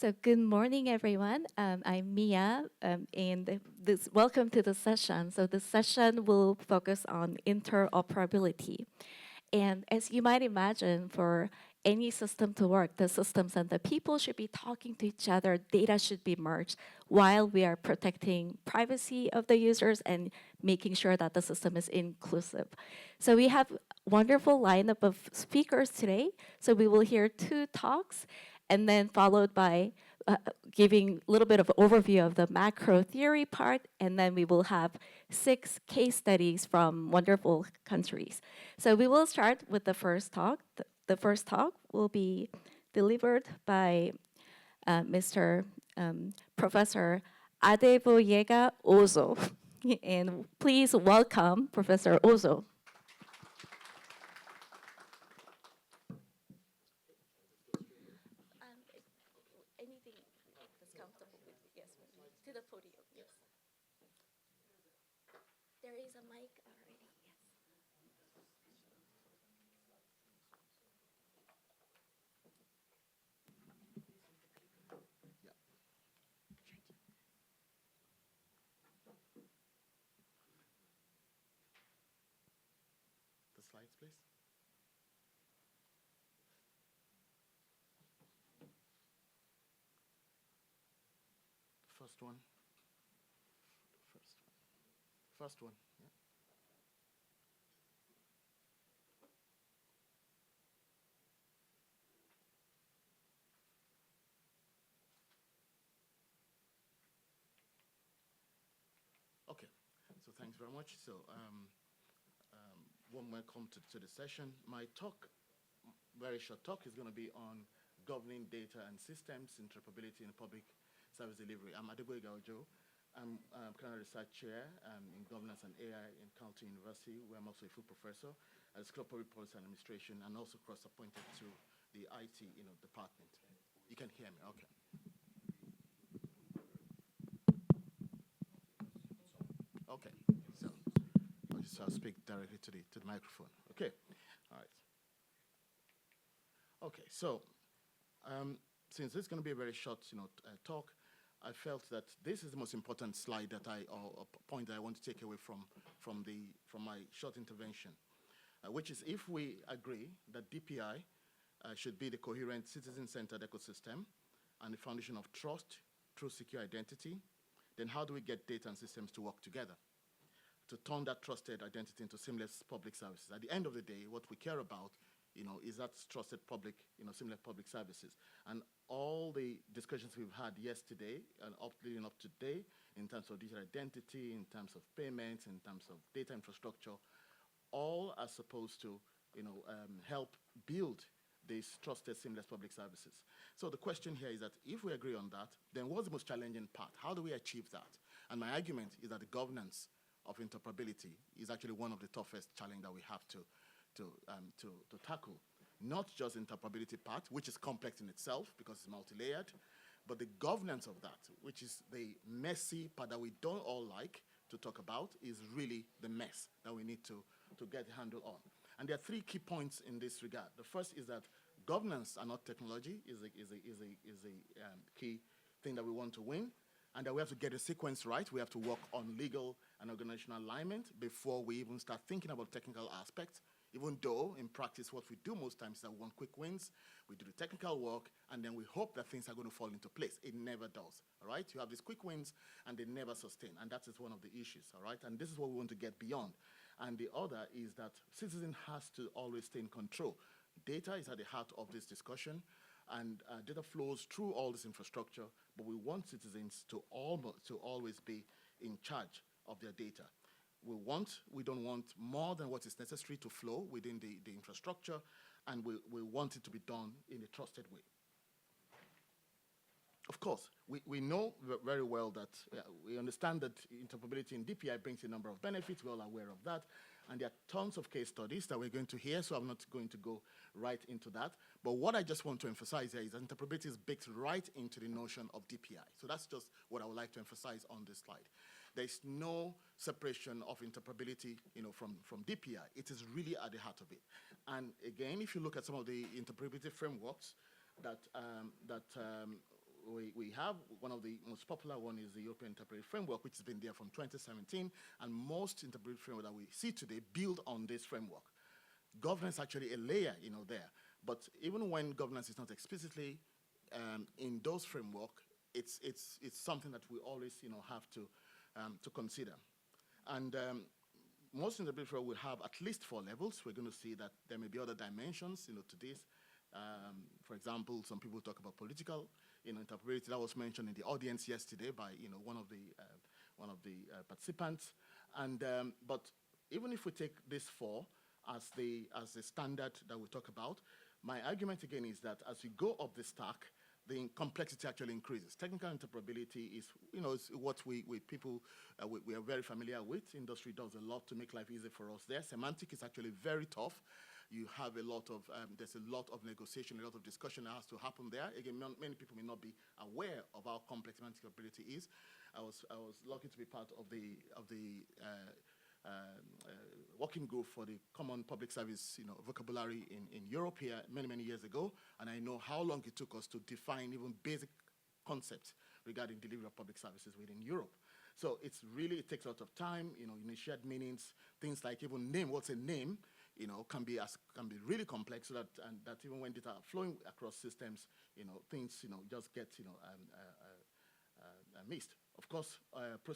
So good morning, everyone. I'm Mia, and welcome to the session. So this session will focus on interoperability. And as you might imagine, for any system to work, the systems and the people should be talking to each other, data should be merged while we are protecting privacy of the users and making sure that the system is inclusive. So we have wonderful lineup of speakers today. So we will hear two talks and then followed by giving a little bit of overview of the macro theory part, and then we will have 6 case studies from wonderful countries. So we will start with the first talk. The first talk will be delivered by Mr. Professor Adeboyega Ozo. And please welcome Professor Ozo. Anything that's comfortable with you. Yes, to the podium. Yes. There is a mic already. Yes. The slides, please. The first one. First one. Yeah. Okay. So thanks very much. So warm welcome to the session. My talk, very short talk, is going to be on governing data and systems, interoperability in public service delivery. I'm Adeboyega Ojo. I'm currently research chair in governance and AI in County University, where I'm also a full professor at the School of Public Policy and Administration, and also cross-appointed to the IT department. You can hear me, okay. Okay, so I'll speak directly to the microphone. Okay, all right. Okay, so since this is going to be a very short, talk, I felt that this is the most important slide that or point that I want to take away from my short intervention, which is if we agree that DPI should be the coherent citizen-centered ecosystem and the foundation of trust through secure identity, then how do we get data and systems to work together to turn that trusted identity into seamless public services? At the end of the day, what we care about, is that trusted public, seamless public services. And all the discussions we've had yesterday and leading up to today in terms of digital identity, in terms of payments, in terms of data infrastructure, all are supposed to, help build these trusted seamless public services. So the question here is that if we agree on that, then what's the most challenging part? How do we achieve that? And my argument is that the governance of interoperability is actually one of the toughest challenges that we have to tackle. Not just interoperability part, which is complex in itself because it's multi-layered, but the governance of that, which is the messy part that we don't all like to talk about, is really the mess that we need to get a handle on. And there are 3 key points in this regard. The first is that governance and not technology is a key thing that we want to win, and that we have to get the sequence right. We have to work on legal and organizational alignment before we even start thinking about technical aspects, even though in practice what we do most times is that we want quick wins, we do the technical work, and then we hope that things are going to fall into place. It never does, all right? You have these quick wins, and they never sustain, and that is one of the issues, all right? And this is what we want to get beyond. And the other is that citizen has to always stay in control. Data is at the heart of this discussion, and data flows through all this infrastructure, but we want citizens to always be in charge of their data. We don't want more than what is necessary to flow within the infrastructure, and we want it to be done in a trusted way. Of course, we know very well that we understand that interoperability in DPI brings a number of benefits. We're all aware of that. And there are tons of case studies that we're going to hear, so I'm not going to go right into that. But what I just want to emphasize here is that interoperability is baked right into the notion of DPI. So that's just what I would like to emphasize on this slide. There's no separation of interoperability, from DPI. It is really at the heart of it. And again, if you look at some of the interoperability frameworks that we have one of the most popular one is the European Interoperability Framework, which has been there from 2017, and most interoperability framework that we see today build on this framework. Governance actually a layer, there. But even when governance is not explicitly in those framework, it's something that we always, have to consider. And most interoperability framework will have at least 4 levels. We're going to see that there may be other dimensions, to this. For example, some people talk about political, interoperability. That was mentioned in the audience yesterday by, one of the participants. And but even if we take this 4 as the standard that we talk about, my argument again is that as we go up the stack, the complexity actually increases. Technical interoperability is, is what we people we are very familiar with. Industry does a lot to make life easy for us there. Semantic is actually very tough. You have a lot of, there's a lot of negotiation, a lot of discussion that has to happen there. Again, many people may not be aware of how complex semantic interoperability is. I was lucky to be part of the working group for the Common Public Service, vocabulary in Europe here many years ago, and I know how long it took us to define even basic concepts regarding delivery of public services within Europe. So it takes a lot of time, initiate meanings, things like even name, what's a name, can be really complex, so that even when data are flowing across systems, things, just get, missed. Of course,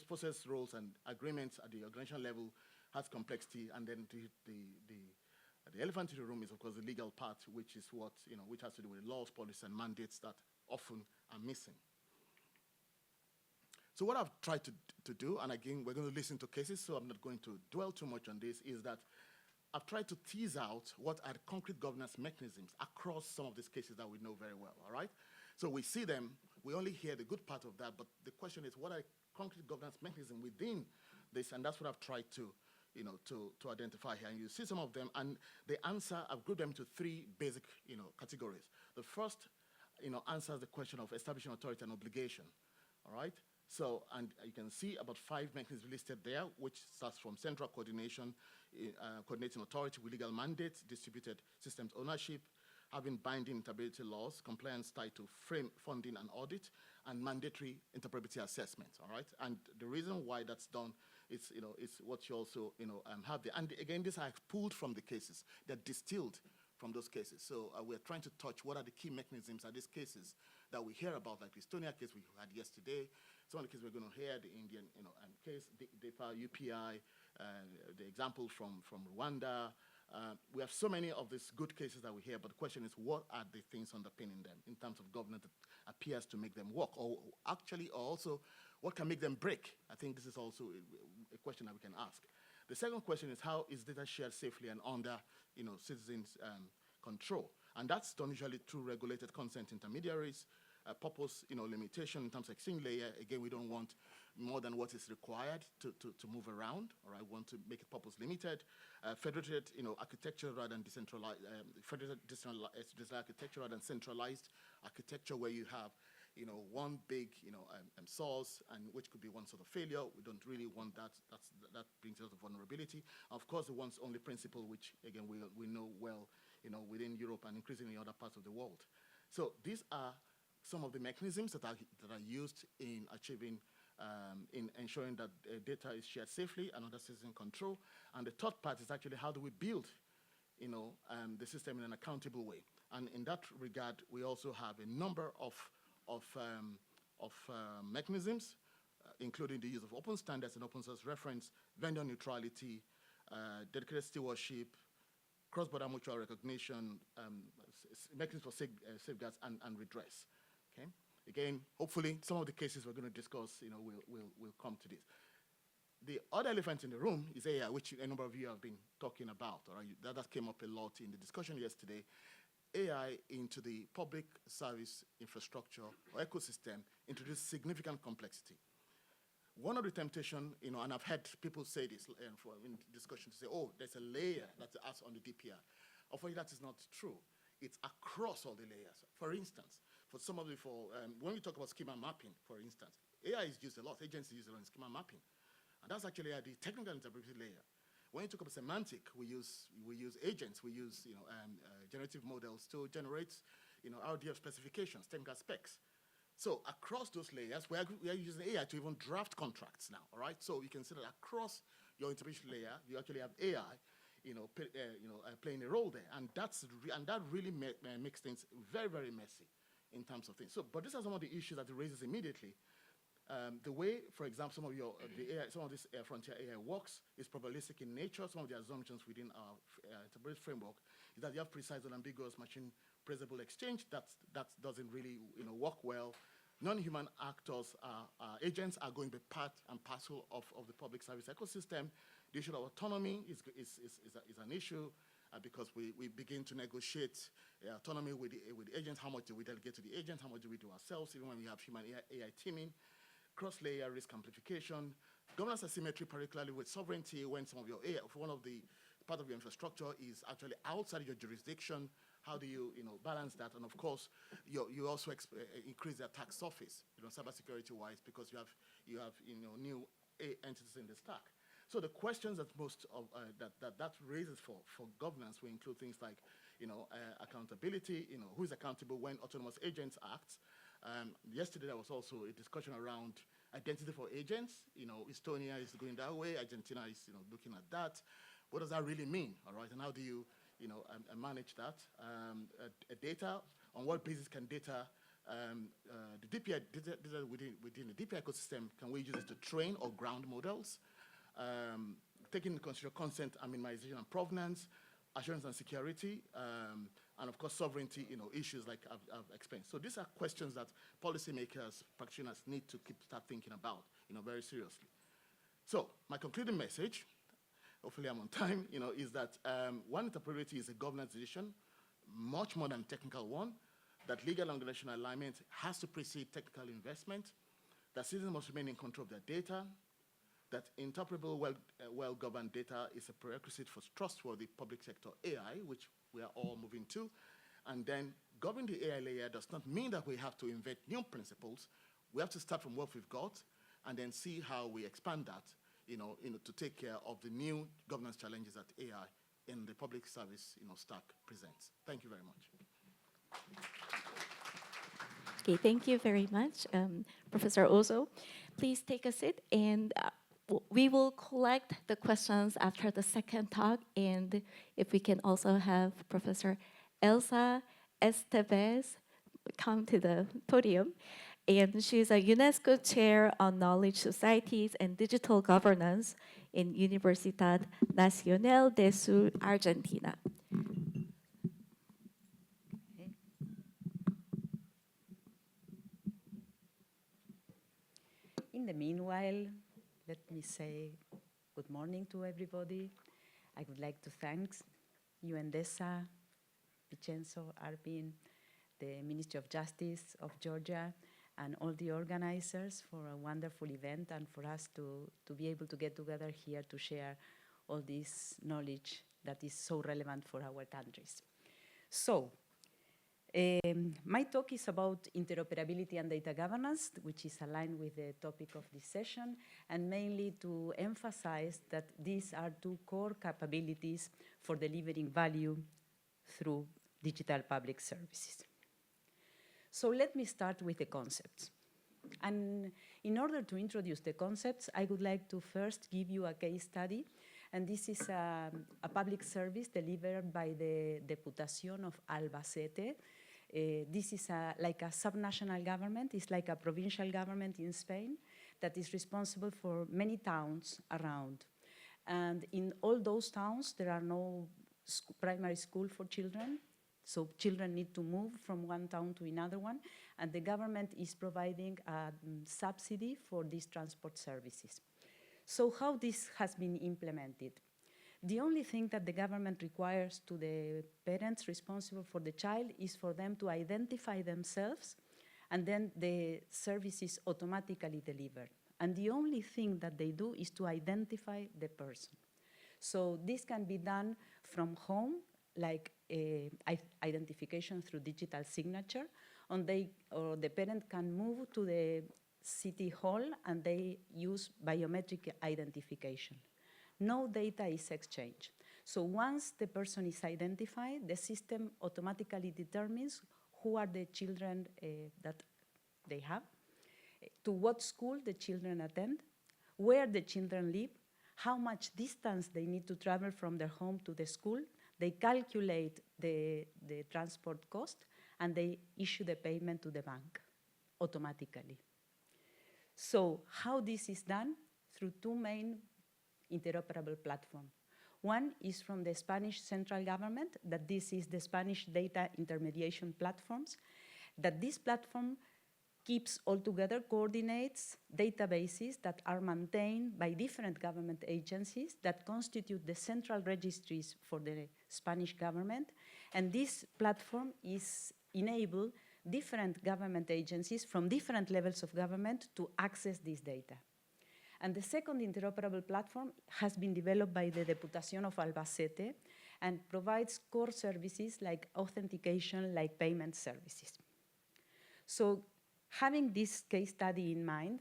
process roles and agreements at the organizational level has complexity, and then the elephant in the room is, of course, the legal part, which is what, which has to do with laws, policies, and mandates that often are missing. So what I've tried to do, and again, we're going to listen to cases, so I'm not going to dwell too much on this, is that I've tried to tease out what are the concrete governance mechanisms across some of these cases that we know very well, all right? So we see them, we only hear the good part of that, but the question is, what are concrete governance mechanisms within this? And that's what I've tried to, to identify here. And you see some of them, and the answer, I've grouped them into 3 basic, categories. The first, answers the question of establishing authority and obligation, all right? So, and you can see about 5 mechanisms listed there, which starts from central coordination, coordinating authority with legal mandates, distributed systems ownership, having binding interoperability laws, compliance tied to frame funding and audit, and mandatory interoperability assessments, all right? And the reason why that's done is, is what you also, have there. And again, these are pulled from the cases. They're distilled from those cases. So we're trying to touch what are the key mechanisms of these cases that we hear about, like the Estonia case we had yesterday. Some of the cases we're going to hear, the Indian, case, DEPA, UPI, the example from Rwanda. We have so many of these good cases that we hear, but the question is, what are the things underpinning them in terms of governance that appears to make them work, or actually, or also, what can make them break? I think this is also a question that we can ask. The second question is, how is data shared safely and under, citizens' control? And that's done usually through regulated consent intermediaries, purpose, limitation in terms of exchange layer. Again, we don't want more than what is required to move around, all right? We want to make it purpose limited. Federated, architecture rather than decentralized, federated decentralized architecture rather than centralized architecture, where you have, one big, source, and which could be one sort of failure. We don't really want that. That brings a lot of vulnerability. Of course, the once only principle, which again we know well, within Europe and increasingly in other parts of the world. So these are some of the mechanisms that are used in achieving, in ensuring that data is shared safely and under citizen control. And the third part is actually, how do we build, the system in an accountable way? And in that regard, we also have a number of mechanisms, including the use of open standards and open source reference, vendor neutrality, dedicated stewardship, cross-border mutual recognition, mechanisms for safeguards and redress. Okay. Again, hopefully, some of the cases we're going to discuss, will come to this. The other elephant in the room is AI, which a number of you have been talking about. All right, that came up a lot in the discussion yesterday. AI into the public service infrastructure or ecosystem introduced significant complexity. One of the temptations, and I've had people say this in discussion to say, oh, there's a layer that's us on the DPR. Unfortunately, that is not true. It's across all the layers. For instance, for some of the, when we talk about schema mapping, for instance, AI is used a lot, agencies use it on schema mapping. And that's actually at the technical interpretation layer. When you talk about semantic, we use agents, we use generative models to generate RDF specifications, technical specs. So across those layers, we are using AI to even draft contracts now, all right? So you can see that across your interpretation layer, you actually have AI, playing a role there, and that really makes things very, very messy in terms of things. So, but these are some of the issues that it raises immediately. The way, for example, some of this frontier AI works is probabilistic in nature. Some of the assumptions within our interpretive framework is that you have precise and ambiguous machine traceable exchange. That doesn't really work well. Non-human actors, agents are going to be part and parcel of the public service ecosystem. The issue of autonomy is an issue because we begin to negotiate autonomy with the agents. How much do we delegate to the agents? How much do we do ourselves, even when we have human AI teaming? Cross-layer risk amplification, governance asymmetry, particularly with sovereignty, when some of your AI, one of the part of your infrastructure is actually outside your jurisdiction. How do you balance that? And of course, you also increase the attack surface, cybersecurity-wise, because you have new entities in the stack. So the questions that that raises for governance will include things like accountability. Who is accountable when autonomous agents act? Yesterday, there was also a discussion around identity for agents. Estonia is going that way. Argentina is, looking at that. What does that really mean, all right? And how do you, manage that? Data, on what basis can data, the DPI, data within the DPI ecosystem, can we use it to train or ground models? Taking into consideration consent and minimization and provenance, assurance and security, and of course sovereignty, issues like I've explained. So these are questions that policymakers, practitioners need to start thinking about, very seriously. So my concluding message, hopefully I'm on time, is that one, interoperability is a governance decision, much more than a technical one, that legal and organizational alignment has to precede technical investment, that citizens must remain in control of their data, that interoperable, well-governed data is a prerequisite for trustworthy public sector AI, which we are all moving to. And then governing the AI layer does not mean that we have to invent new principles. We have to start from what we've got and then see how we expand that, to take care of the new governance challenges that AI in the public service, stack presents. Thank you very much. Okay, thank you very much, Professor Ozo. Please take a seat, and we will collect the questions after the second talk, and if we can also have Professor Elsa Estevez come to the podium. And she's a UNESCO Chair on Knowledge Societies and Digital Governance in Universidad Nacional de Sur Argentina. In the meanwhile, let me say good morning to everybody. I would like to thank you, Endesa, Vincenzo, Arpin, the Ministry of Justice of Georgia, and all the organizers for a wonderful event and for us to be able to get together here to share all this knowledge that is so relevant for our countries. So, my talk is about interoperability and data governance, which is aligned with the topic of this session, and mainly to emphasize that these are two core capabilities for delivering value through digital public services. So let me start with the concepts. And in order to introduce the concepts, I would like to first give you a case study. And this is a public service delivered by the Deputación of Albacete. This is like a subnational government. It's like a provincial government in Spain that is responsible for many towns around. And in all those towns, there are no primary school for children. So children need to move from one town to another one, and the government is providing a subsidy for these transport services. So how this has been implemented? The only thing that the government requires to the parents responsible for the child is for them to identify themselves, and then the service is automatically delivered. And the only thing that they do is to identify the person. So this can be done from home, like identification through digital signature, or the parent can move to the city hall and they use biometric identification. No data is exchanged. So once the person is identified, the system automatically determines who are the children that they have, to what school the children attend, where the children live, how much distance they need to travel from their home to the school. They calculate the transport cost, and they issue the payment to the bank automatically. So how this is done? Through two main interoperable platforms. One is from the Spanish central government, that this is the Spanish data intermediation platforms, that this platform keeps all together, coordinates databases that are maintained by different government agencies that constitute the central registries for the Spanish government. And this platform is enable different government agencies from different levels of government to access this data. And the second interoperable platform has been developed by the Deputación of Albacete and provides core services like authentication, like payment services. So having this case study in mind,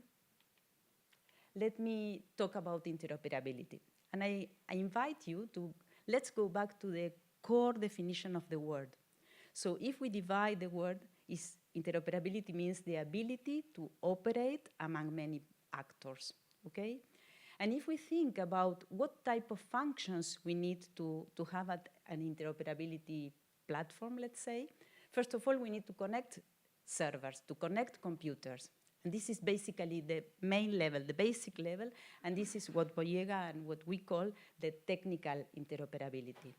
let me talk about interoperability. And I invite you to, let's go back to the core definition of the word. So if we divide the word, interoperability means the ability to operate among many actors, okay? And if we think about what type of functions we need to have an interoperability platform, let's say, first of all, we need to connect servers, to connect computers. And this is basically the main level, the basic level, and this is what Boyega and what we call the technical interoperability.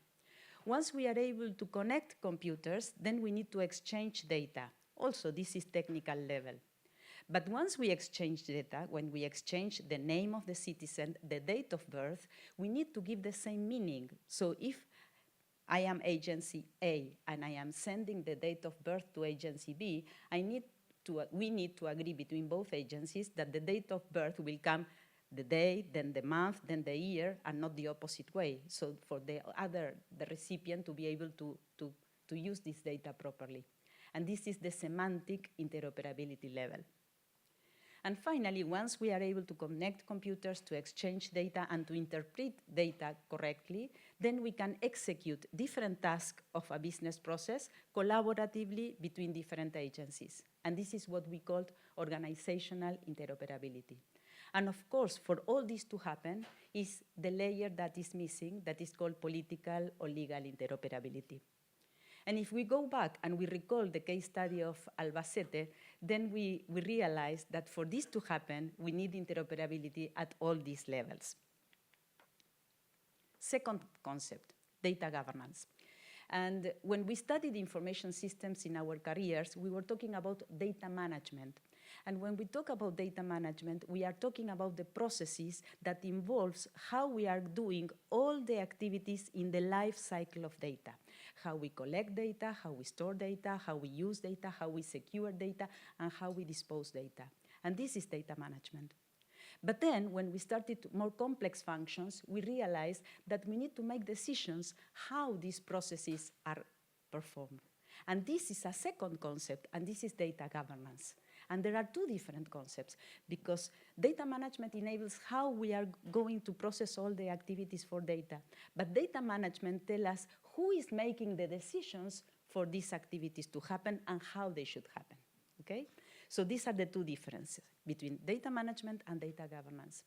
Once we are able to connect computers, then we need to exchange data. Also, this is technical level. But once we exchange data, when we exchange the name of the citizen, the date of birth, we need to give the same meaning. So if I am agency A and I am sending the date of birth to agency B, we need to agree between both agencies that the date of birth will come the day, then the month, then the year, and not the opposite way. So for the recipient to be able to use this data properly. And this is the semantic interoperability level. And finally, once we are able to connect computers to exchange data and to interpret data correctly, then we can execute different tasks of a business process collaboratively between different agencies. And this is what we call organizational interoperability. And of course, for all this to happen is the layer that is missing, that is called political or legal interoperability. And if we go back and we recall the case study of Albacete, then we realize that for this to happen, we need interoperability at all these levels. Second concept, data governance. And when we studied information systems in our careers, we were talking about data management. And when we talk about data management, we are talking about the processes that involves how we are doing all the activities in the life cycle of data. How we collect data, how we store data, how we use data, how we secure data, and how we dispose data. And this is data management. But then, when we started more complex functions, we realized that we need to make decisions how these processes are performed. And this is a second concept, and this is data governance. And there are two different concepts, because data management enables how we are going to process all the activities for data. But data management tells us who is making the decisions for these activities to happen and how they should happen, okay? So these are the two differences between data management and data governance.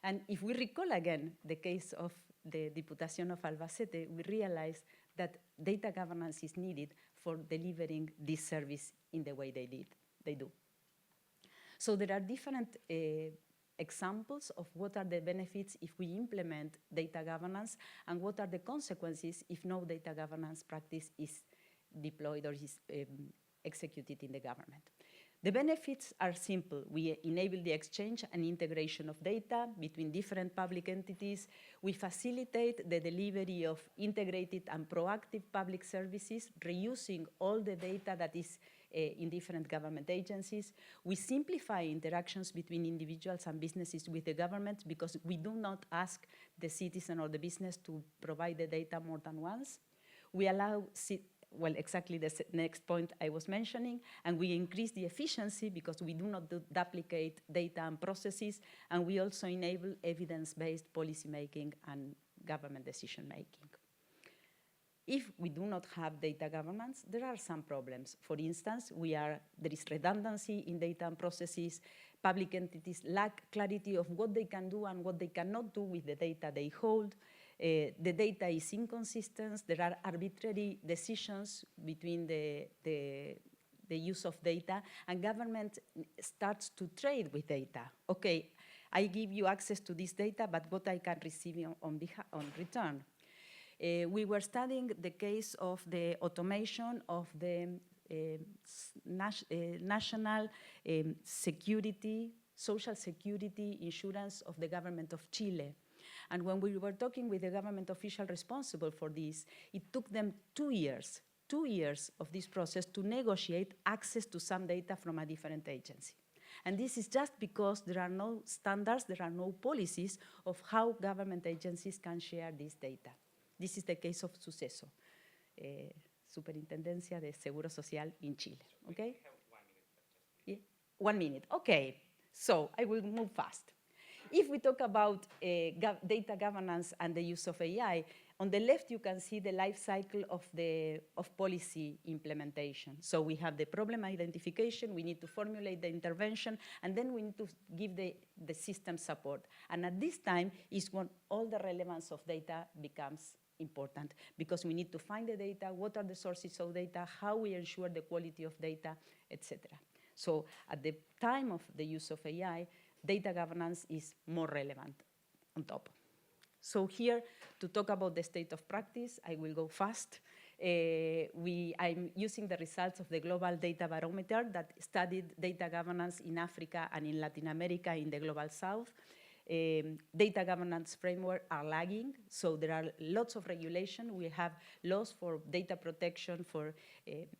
And if we recall again the case of the Diputación of Albacete, we realize that data governance is needed for delivering this service in the way they do. So there are different examples of what are the benefits if we implement data governance and what are the consequences if no data governance practice is deployed or is executed in the government. The benefits are simple. We enable the exchange and integration of data between different public entities. We facilitate the delivery of integrated and proactive public services, reusing all the data that is in different government agencies. We simplify interactions between individuals and businesses with the government because we do not ask the citizen or the business to provide the data more than once. We allow exactly the next point I was mentioning, and we increase the efficiency because we do not duplicate data and processes, and we also enable evidence-based policy making and government decision making. If we do not have data governance, there are some problems. For instance, there is redundancy in data and processes. Public entities lack clarity of what they can do and what they cannot do with the data they hold. The data is inconsistent. There are arbitrary decisions between the use of data, and government starts to trade with data. Okay, I give you access to this data, but what I can receive on return. We were studying the case of the automation of the national security, social security insurance of the government of Chile. And when we were talking with the government official responsible for this, it took them 2 years of this process to negotiate access to some data from a different agency. And this is just because there are no standards, there are no policies of how government agencies can share this data. This is the case of Suceso, Superintendencia de Seguro Social in Chile, okay? We have 1 minute, yeah? 1 minute, okay. So I will move fast. If we talk about data governance and the use of AI, on the left you can see the life cycle of policy implementation. So we have the problem identification, we need to formulate the intervention, and then we need to give the system support. And at this time is when all the relevance of data becomes important, because we need to find the data, what are the sources of data, how we ensure the quality of data, etc. So at the time of the use of AI, data governance is more relevant on top. So here, to talk about the state of practice, I will go fast. I'm using the results of the Global Data Barometer that studied data governance in Africa and in Latin America in the Global South. Data governance framework are lagging, so there are lots of regulation. We have laws for data protection, for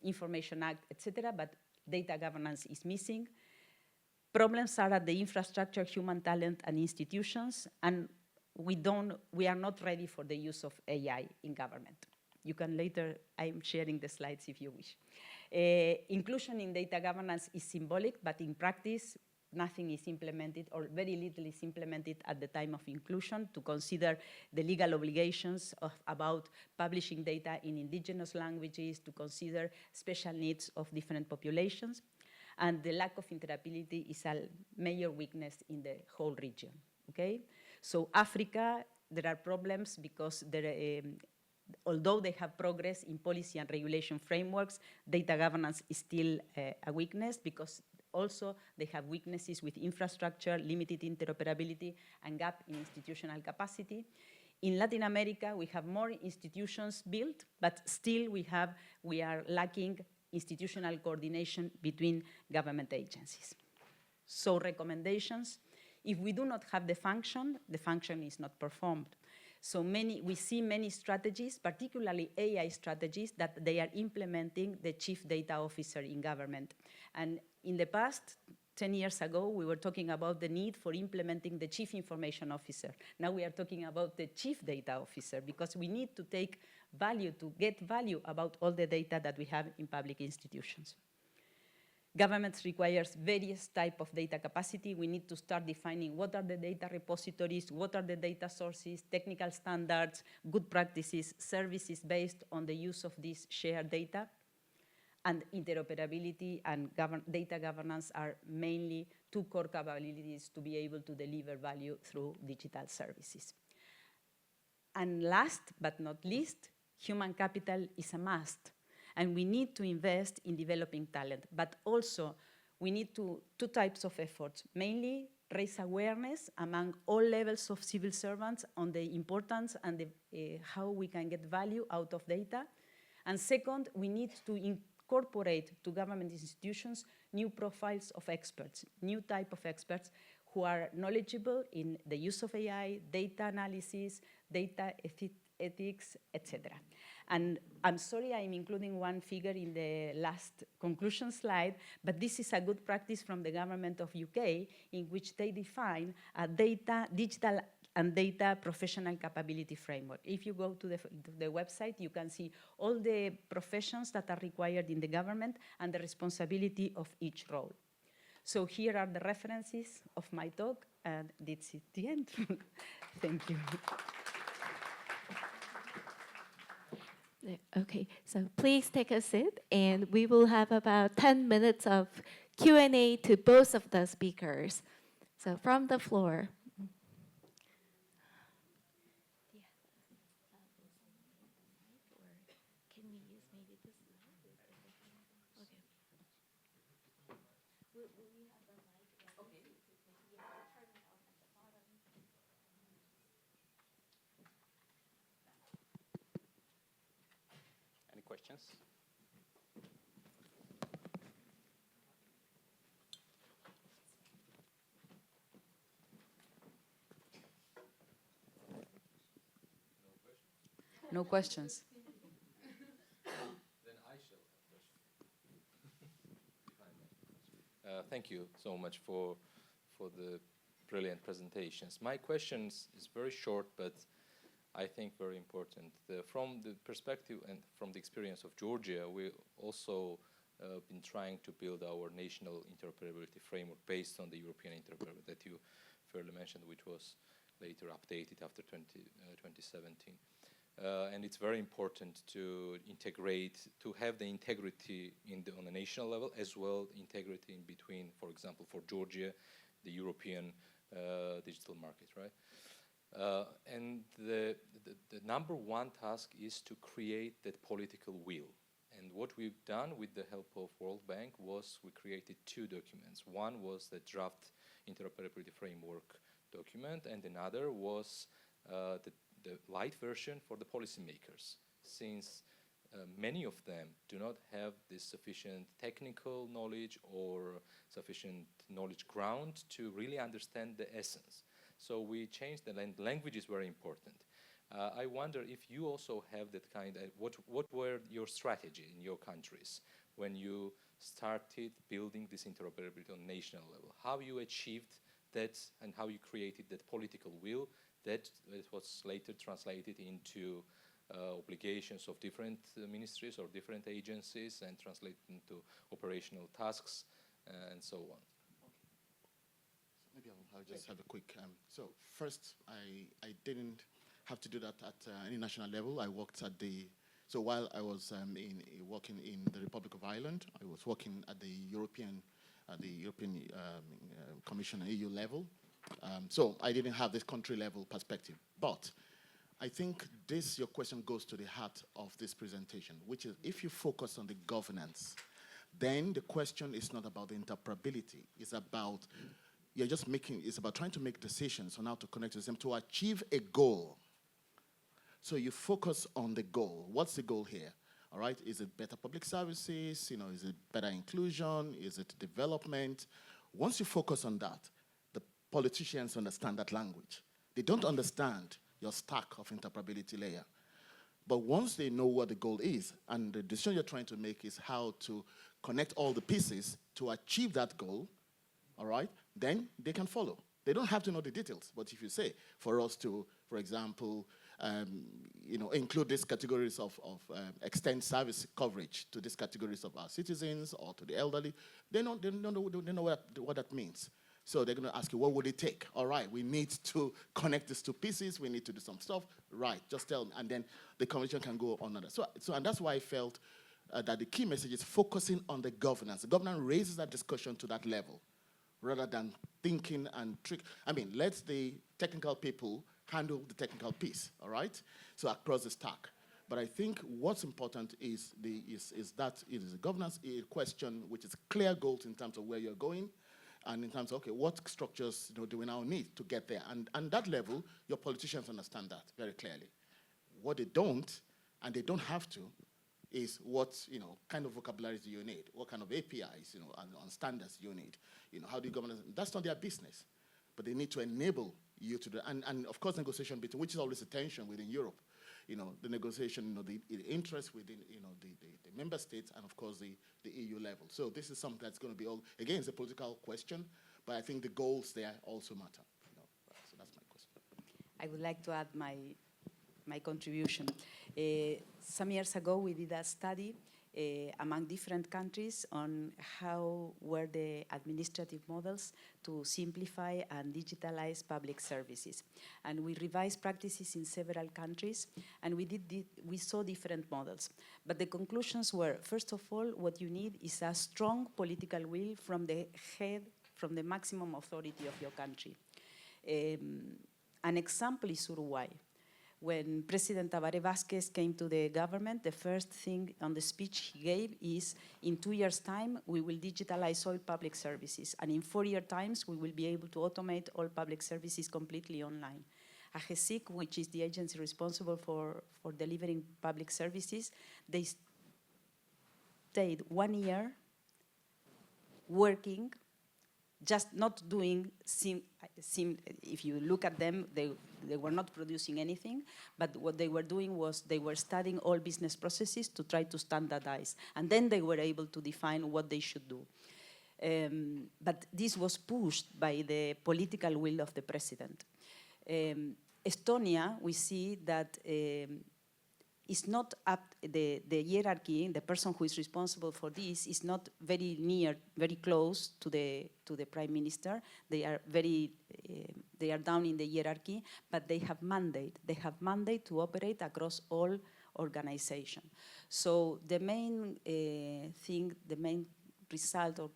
Information Act, etc., but data governance is missing. Problems are at the infrastructure, human talent, and institutions, and we are not ready for the use of AI in government. You can later, I'm sharing the slides if you wish. Inclusion in data governance is symbolic, but in practice, nothing is implemented, or very little is implemented at the time of inclusion to consider the legal obligations about publishing data in indigenous languages, to consider special needs of different populations. And the lack of interoperability is a major weakness in the whole region, okay? So Africa, there are problems because although they have progress in policy and regulation frameworks, data governance is still a weakness, because also they have weaknesses with infrastructure, limited interoperability, and gap in institutional capacity. In Latin America, we have more institutions built, but still we are lacking institutional coordination between government agencies. So recommendations: if we do not have the function is not performed. So we see many strategies, particularly AI strategies, that they are implementing the chief data officer in government. And in the past, 10 years ago, we were talking about the need for implementing the chief information officer. Now we are talking about the chief data officer, because we need to take value, to get value about all the data that we have in public institutions. Governments requires various type of data capacity. We need to start defining what are the data repositories, what are the data sources, technical standards, good practices, services based on the use of this shared data. And interoperability and data governance are mainly two core capabilities to be able to deliver value through digital services. And last but not least, human capital is a must. And we need to invest in developing talent, but also we need two types of efforts. Mainly, raise awareness among all levels of civil servants on the importance and how we can get value out of data. And second, we need to incorporate to government institutions new profiles of experts, new type of experts who are knowledgeable in the use of AI, data analysis, data ethics, etc. And I'm sorry I'm including one figure in the last conclusion slide, but this is a good practice from the government of UK, in which they define a digital and data professional capability framework. If you go to the website, you can see all the professions that are required in the government and the responsibility of each role. So here are the references of my talk, and this is the end. Thank you. Okay, so please take a seat, and we will have about 10 minutes of Q&A to both of the speakers. So from the floor. Any questions? No questions. Then I shall have questions. If I may. Thank you so much for the brilliant presentations. My questions is very short, but I think very important. From the perspective and from the experience of Georgia, we also been trying to build our national interoperability framework based on the European interoperability that you fairly mentioned, which was later updated after 2017. And it's very important to integrate, to have the integrity on the national level, as well integrity in between, for example, for Georgia, the European digital market, right? And the number one task is to create that political will. And what we've done with the help of World Bank was we created two documents. One was the draft interoperability framework document, and another was the light version for the policymakers, since many of them do not have this sufficient technical knowledge or sufficient knowledge ground to really understand the essence. So we changed the language is very important. I wonder if you also have that kind of, what were your strategy in your countries when you started building this interoperability on national level? How you achieved that and how you created that political will that was later translated into obligations of different ministries or different agencies and translated into operational tasks and so on. Maybe I'll just have a quick. So first, I didn't have to do that at any national level. I worked at so while I was working in the Republic of Ireland, I was working at the European Commission, EU level. So I didn't have this country level perspective. But I think your question goes to the heart of this presentation, which is if you focus on the governance, then the question is not about the interoperability. It's about it's about trying to make decisions on how to connect to the system to achieve a goal. So you focus on the goal. What's the goal here? All right, is it better public services? Is it better inclusion? Is it development? Once you focus on that, the politicians understand that language. They don't understand your stack of interoperability layer. But once they know what the goal is, and the decision you're trying to make is how to connect all the pieces to achieve that goal, all right, then they can follow. They don't have to know the details, but if you say, for us to, for example, include these categories of extend service coverage to these categories of our citizens or to the elderly, they know what that means. So they're going to ask you, what would it take? All right, we need to connect these two pieces. We need to do some stuff. Right, just tell me. And then the conversation can go on. And that's why I felt that the key message is focusing on the governance. The governance raises that discussion to that level rather than thinking and trick. I mean, let the technical people handle the technical piece, all right? So across the stack. But I think what's important is that it is a governance question, which is clear goals in terms of where you're going, and in terms of, okay, what structures do we now need to get there? And that level, your politicians understand that very clearly. What they don't, and they don't have to, is what kind of vocabulary do you need? What kind of APIs, and standards do you need? How do you govern? That's not their business, but they need to enable you to do. And of course, negotiation between, which is always a tension within Europe. The negotiation, the interest within, the member states, and of course the EU level. So this is something that's going to be again, it's a political question, but I think the goals there also matter. So that's my question. I would like to add my contribution. Some years ago, we did a study among different countries on how were the administrative models to simplify and digitalize public services. And we revised practices in several countries, and we saw different models. But the conclusions were, first of all, what you need is a strong political will from the head, from the maximum authority of your country. An example is Uruguay. When President Tabaré Vázquez came to the government, the first thing on the speech he gave is, in 2 years' time, we will digitalize all public services. And in 4 years' times, we will be able to automate all public services completely online. AGESIC, which is the agency responsible for delivering public services, they stayed 1 year working, just not doing, if you look at them, they were not producing anything, but what they were doing was they were studying all business processes to try to standardize, and then they were able to define what they should do. But this was pushed by the political will of the president. Estonia, we see that is not up, the hierarchy, the person who is responsible for this is not very near, very close to the prime minister. They are they are down in the hierarchy, but they have mandate. They have mandate to operate across all organizations. So the main thing, the main result or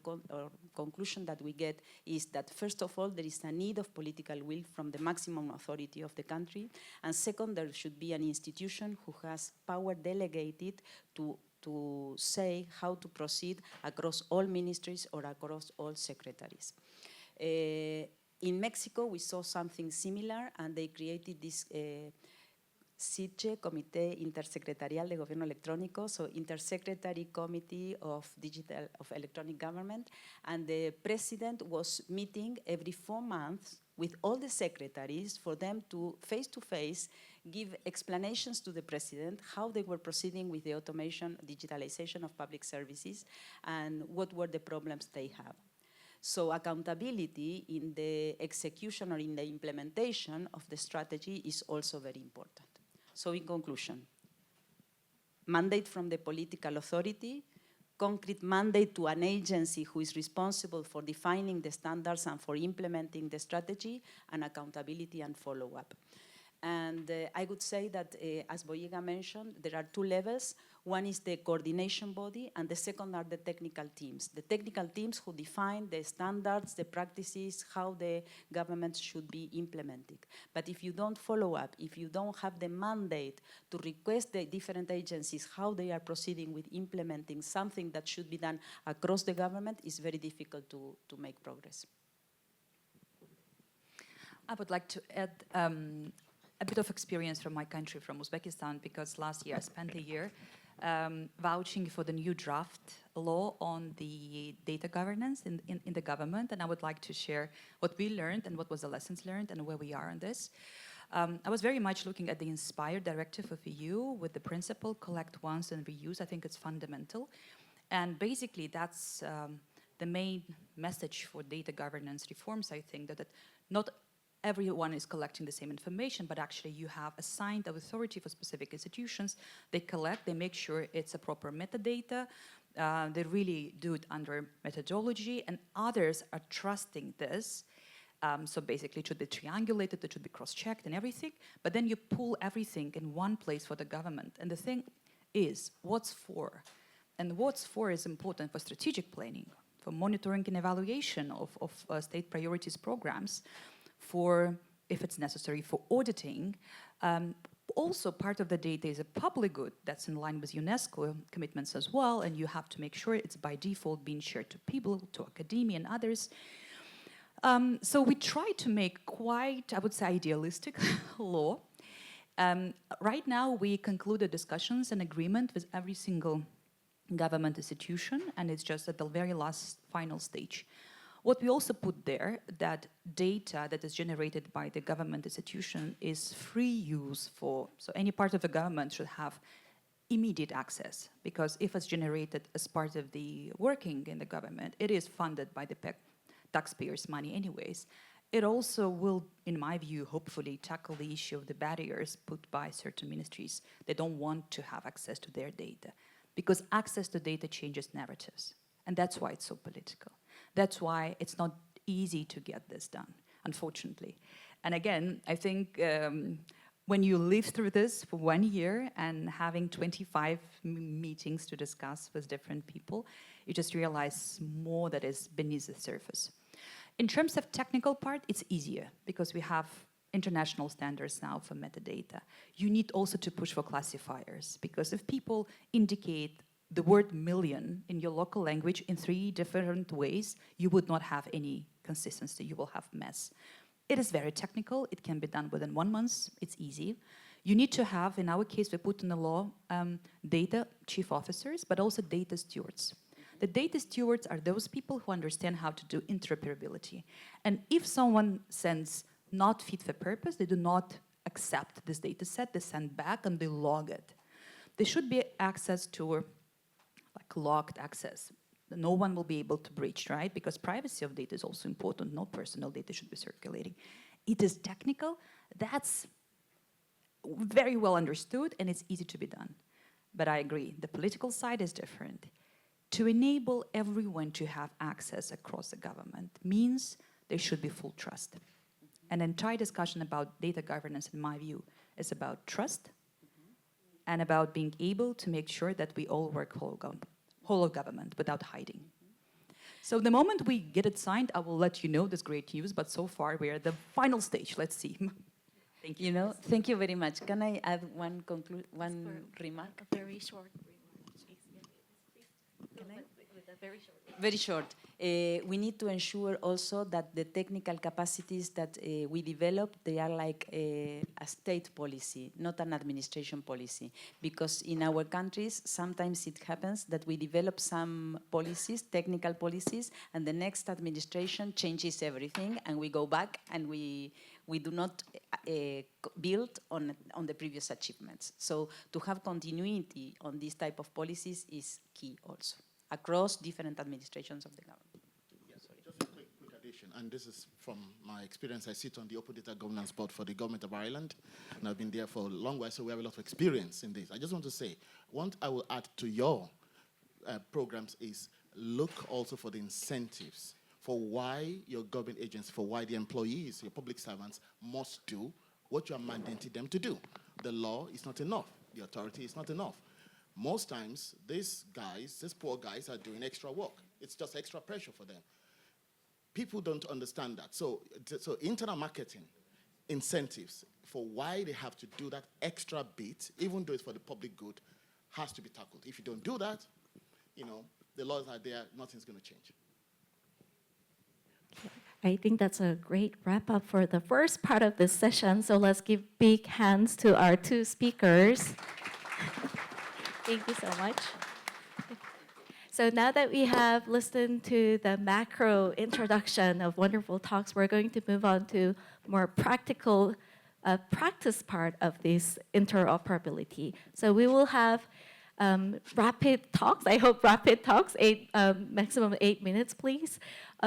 conclusion that we get is that, first of all, there is a need of political will from the maximum authority of the country, and second, there should be an institution who has power delegated to say how to proceed across all ministries or across all secretaries. In Mexico, we saw something similar, and they created this CIRCHE, Comité Intersecretarial de Gobierno Electrónico, so Intersecretary Committee of Electronic Government, and the president was meeting every 4 months with all the secretaries for them to face give explanations to the president how they were proceeding with the automation, digitalization of public services, and what were the problems they have. So accountability in the execution or in the implementation of the strategy is also very important. So in conclusion, mandate from the political authority, concrete mandate to an agency who is responsible for defining the standards and for implementing the strategy, and accountability and follow-up. And I would say that, as Boyega mentioned, there are 2 levels. One is the coordination body, and the second are the technical teams. The technical teams who define the standards, the practices, how the government should be implementing. But if you don't follow up, if you don't have the mandate to request the different agencies how they are proceeding with implementing something that should be done across the government, it's very difficult to make progress. I would like to add a bit of experience from my country, from Uzbekistan, because last year I spent a year vouching for the new draft law on the data governance in the government, and I would like to share what we learned and what was the lessons learned and where we are on this. I was very much looking at the Inspire directive of EU with the principle collect once and reuse. I think it's fundamental, and basically that's the main message for data governance reforms. I think that not everyone is collecting the same information, but actually you have assigned an authority for specific institutions. They collect, they make sure it's a proper metadata. They really do it under methodology, and others are trusting this. So basically it should be triangulated, it should be cross-checked and everything, but then you pull everything in one place for the government. And the thing is, what's for? And what's for is important for strategic planning, for monitoring and evaluation of state priorities programs, for, if it's necessary, for auditing. Also, part of the data is a public good that's in line with UNESCO commitments as well, and you have to make sure it's by default being shared to people, to academia and others. So we try to make quite, I would say, idealistic law. Right now, we concluded discussions and agreement with every single government institution, and it's just at the very last final stage. What we also put there, that data that is generated by the government institution is free use for, so any part of the government should have immediate access, because if it's generated as part of the working in the government, it is funded by the taxpayers' money anyways. It also will, in my view, hopefully tackle the issue of the barriers put by certain ministries. They don't want to have access to their data. because access to data changes narratives. And that's why it's so political. That's why it's not easy to get this done, unfortunately. And again, I think when you live through this for 1 year and having 25 meetings to discuss with different people, you just realize more that is beneath the surface. In terms of technical part, it's easier because we have international standards now for metadata. You need also to push for classifiers, because if people indicate the word million in your local language in 3 different ways, you would not have any consistency, you will have mess. It is very technical, it can be done within 1 month, it's easy. You need to have, in our case, we put in the law, data chief officers, but also data stewards. The data stewards are those people who understand how to do interoperability. And if someone sends not fit for purpose, they do not accept this data set, they send back and they log it. There should be access to, like logged access. No one will be able to breach, right? Because privacy of data is also important. No personal data should be circulating. It is technical. That's very well understood, and it's easy to be done. But I agree, the political side is different. To enable everyone to have access across the government means there should be full trust. An entire discussion about data governance, in my view, is about trust and about being able to make sure that we all work whole of government without hiding. So the moment we get it signed, I will let you know this great news, but so far we're at the final stage. Let's see. Thank you. You know, thank you very much. Can I add one remark? A very short remark. Can I? Very short. Very short. We need to ensure also that the technical capacities that we develop, they are like a state policy, not an administration policy. Because in our countries, sometimes it happens that we develop some policies, technical policies, and the next administration changes everything, and we go back and we do not build on the previous achievements. So to have continuity on this type of policies is key also, across different administrations of the government. Yes, just a quick addition, and this is from my experience. I sit on the Open Data Governance Board for the Government of Ireland, and I've been there for a long while, so we have a lot of experience in this. I just want to say, what I will add to your programs is look also for the incentives for why your government agents, for why the employees, your public servants must do what you are mandating them to do. The law is not enough. The authority is not enough. Most times, these poor guys are doing extra work. It's just extra pressure for them. People don't understand that. So internal marketing incentives for why they have to do that extra bit, even though it's for the public good, has to be tackled. If you don't do that, the laws are there, nothing's going to change. I think that's a great wrap up for the first part of this session. So let's give big hands to our 2 speakers. Thank you so much. So now that we have listened to the macro introduction of wonderful talks, we're going to move on to more practical practice part of this interoperability. So we will have rapid talks, I hope rapid talks, maximum 8 minutes, please.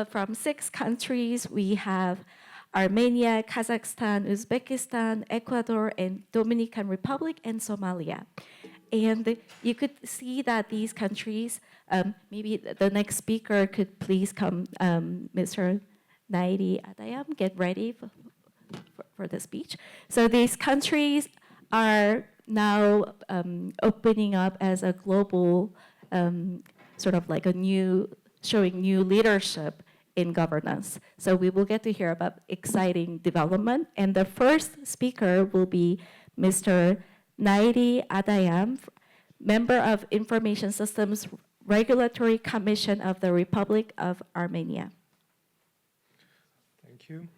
From 6 countries, we have Armenia, Kazakhstan, Uzbekistan, Ecuador, and Dominican Republic, and Somalia. And you could see that these countries, maybe the next speaker could please come, Mr. Nairi Adayam, get ready for the speech. So these countries are now opening up as a global, sort of like showing new leadership in governance. So we will get to hear about exciting development. And the first speaker will be Mr. Nairi Adayam, member of Information Systems Regulatory Commission of the Republic of Armenia. Thank you.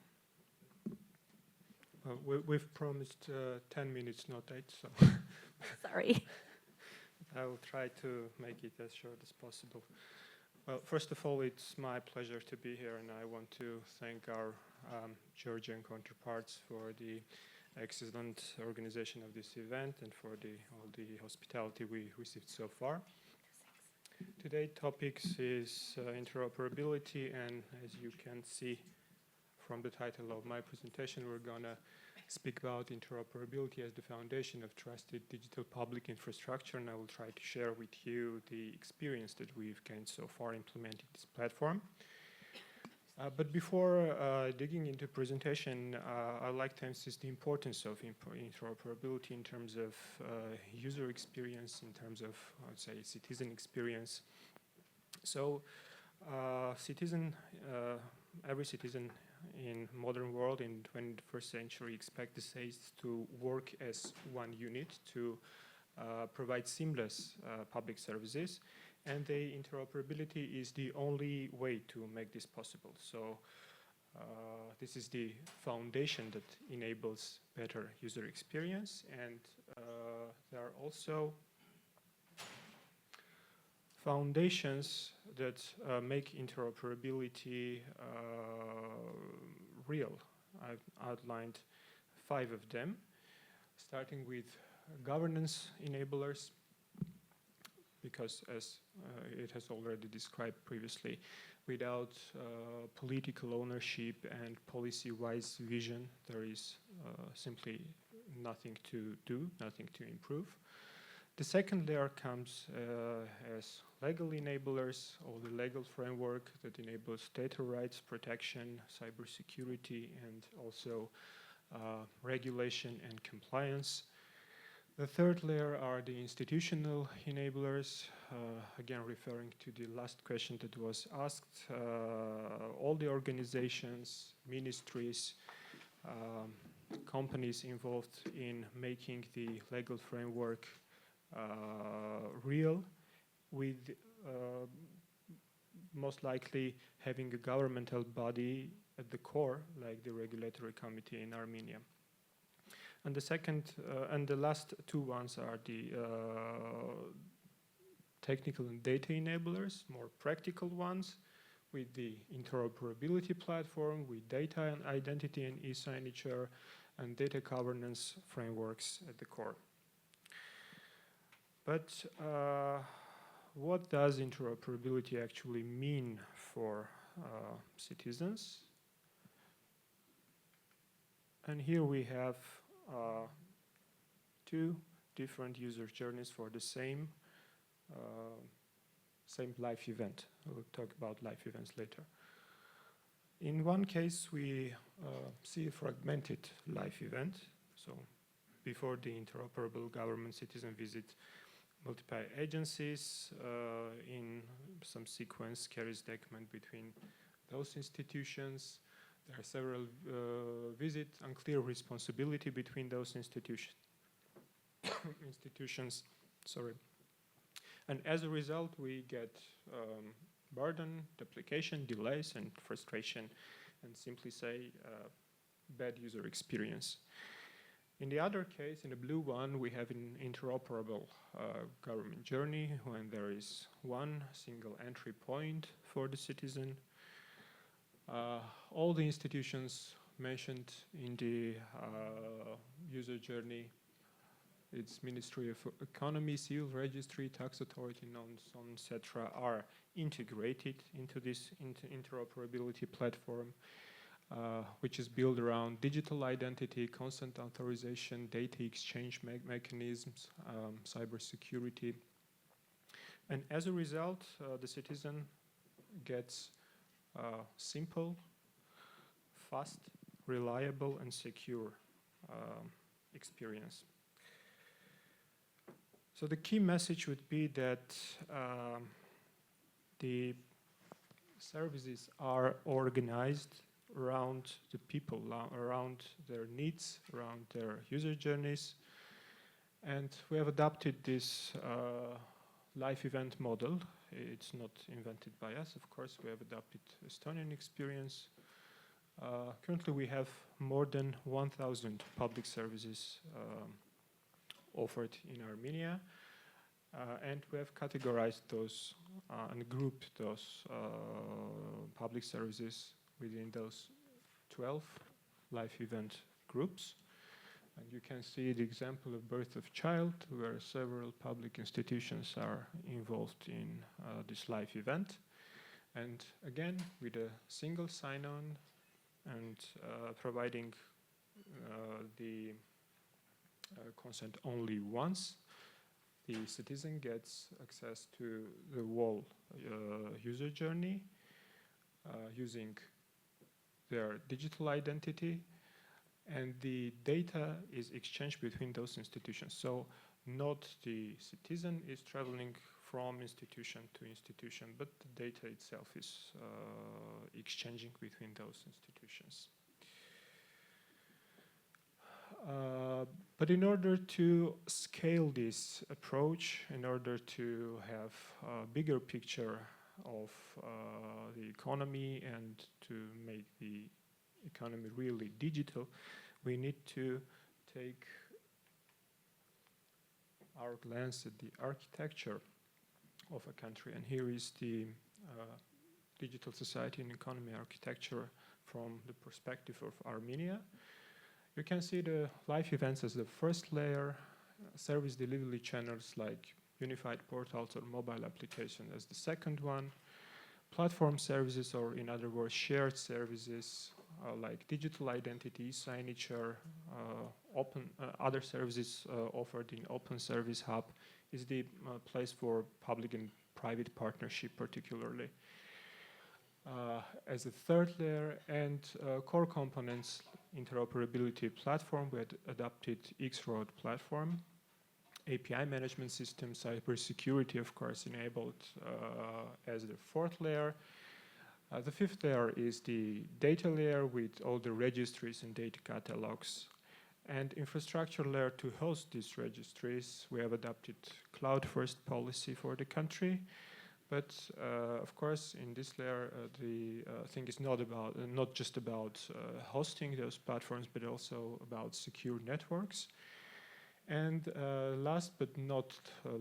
We've promised 10 minutes, not 8, so Sorry. I will try to make it as short as possible. Well, first of all, it's my pleasure to be here, and I want to thank our Georgian counterparts for the excellent organization of this event and for all the hospitality we received so far. Today's topic is interoperability, and as you can see from the title of my presentation, we're going to speak about interoperability as the foundation of trusted digital public infrastructure, and I will try to share with you the experience that we've gained so far implementing this platform. But before digging into presentation, I'd like to emphasize the importance of interoperability in terms of user experience, in terms of, I would say, citizen experience. So, every citizen in modern world in 21st century expect the states to work as one unit to provide seamless public services, and the interoperability is the only way to make this possible. So this is the foundation that enables better user experience, and there are also foundations that make interoperability real. I've outlined 5 of them, starting with governance enablers, because as it has already described previously, without political ownership and policy-wise vision, there is simply nothing to do, nothing to improve. The second layer comes as legal enablers, or the legal framework that enables data rights protection, cybersecurity, and also regulation and compliance. The third layer are the institutional enablers, again referring to the last question that was asked. All the organizations, ministries, companies involved in making the legal framework real, with most likely having a governmental body at the core, like the regulatory committee in Armenia. And the second and the last 2 ones are the technical and data enablers, more practical ones, with the interoperability platform, with data and identity and e-signature, and data governance frameworks at the core. But what does interoperability actually mean for citizens? And here we have 2 different user journeys for the same live event. We'll talk about live events later. In one case, we see a fragmented live event. So before the interoperable government citizen visit multiple agencies, in some sequence carries document between those institutions. There are several visits, unclear responsibility between those institutions. And as a result, we get burden, duplication, delays, and frustration, and simply say bad user experience. In the other case, in the blue one, we have an interoperable government journey when there is one single entry point for the citizen. All the institutions mentioned in the user journey, its Ministry of Economy, Civil Registry, Tax Authority, and so on, etc., are integrated into this interoperability platform, which is built around digital identity, consent authorization, data exchange mechanisms, cybersecurity. And as a result, the citizen gets simple, fast, reliable, and secure experience. So the key message would be that the services are organized around the people, around their needs, around their user journeys. And we have adopted this live event model. It's not invented by us, of course. We have adopted Estonian experience. Currently, we have more than 1,000 public services offered in Armenia. And we have categorized those and grouped those public services within those 12 live event groups. And you can see the example of birth of child, where several public institutions are involved in this live event. And again, with a single sign-on, and providing the consent only once, the citizen gets access to the whole user journey using their digital identity, and the data is exchanged between those institutions. So not the citizen is traveling from institution to institution, but the data itself is exchanging between those institutions. But in order to scale this approach, in order to have a bigger picture of the economy and to make the economy really digital, we need to take our glance at the architecture of a country. And here is the digital society and economy architecture from the perspective of Armenia. You can see the live events as the first layer, service delivery channels like unified portals or mobile application as the second one, platform services, or in other words, shared services like digital identity, signature, other services offered in Open Service Hub is the place for public and private partnership particularly. As a third layer, and core components, interoperability platform, we had adopted X-Road platform, API management system, cybersecurity, of course, enabled as the fourth layer. The fifth layer is the data layer with all the registries and data catalogs. And infrastructure layer to host these registries, we have adopted cloud-first policy for the country. But of course, in this layer, the thing is not just about hosting those platforms, but also about secure networks. And last but not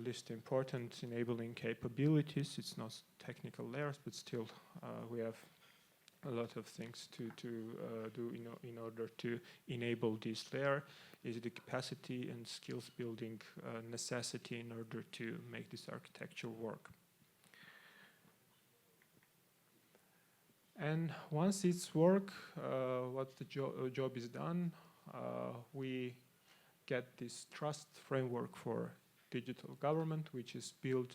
least important, enabling capabilities. It's not technical layers, but still we have a lot of things to do in order to enable this layer. Is the capacity and skills building necessity in order to make this architecture work. And once it's work, what the job is done, we get this trust framework for digital government, which is built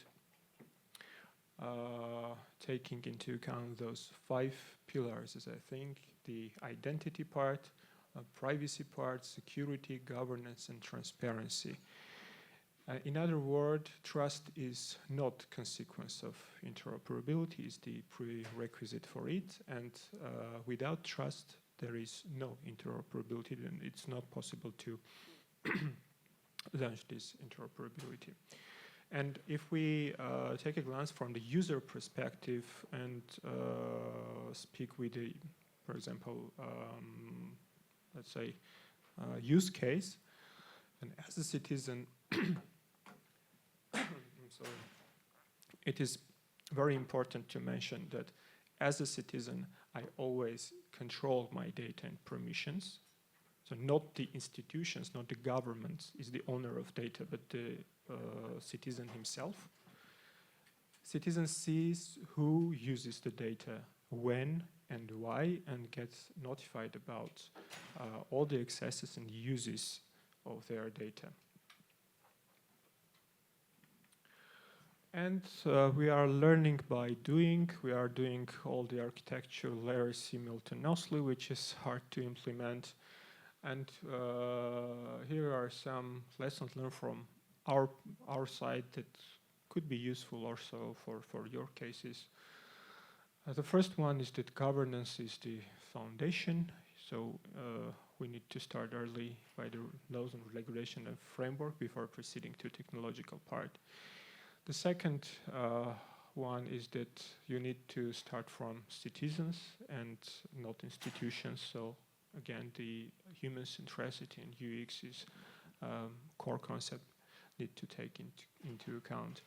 taking into account those 5 pillars, as I think, the identity part, privacy part, security, governance, and transparency. In other words, trust is not consequence of interoperability, is the prerequisite for it, and without trust, there is no interoperability, and it's not possible to launch this interoperability. And if we take a glance from the user perspective and speak with the, for example, let's say, use case, and as a citizen, I'm sorry, it is very important to mention that as a citizen, I always control my data and permissions. So not the institutions, not the government is the owner of data, but the citizen himself. Citizen sees who uses the data, when and why, and gets notified about all the accesses and uses of their data. And we are learning by doing. We are doing all the architecture layers simultaneously, which is hard to implement. And here are some lessons learned from our side that could be useful also for your cases. The first one is that governance is the foundation. So we need to start early by the laws and regulation and framework before proceeding to technological part. The second one is that you need to start from citizens and not institutions. So again, the human centricity and UX is core concept need to take into account.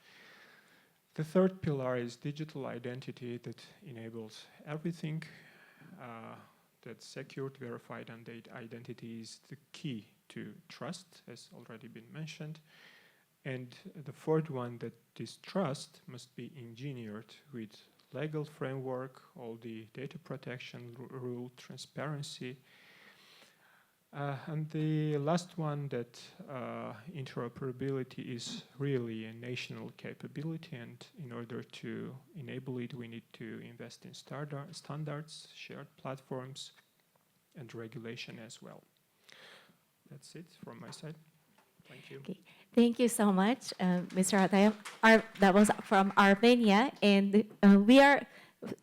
The third pillar is digital identity that enables everything. That secured, verified, and identity is the key to trust, as already been mentioned. And the fourth one, that this trust must be engineered with legal framework, all the data protection rule, transparency. And the last one, that interoperability is really a national capability, and in order to enable it, we need to invest in standards, shared platforms, and regulation as well. That's it from my side. Thank you. Okay. Thank you so much, Mr. Atayam. That was from Armenia, and we are,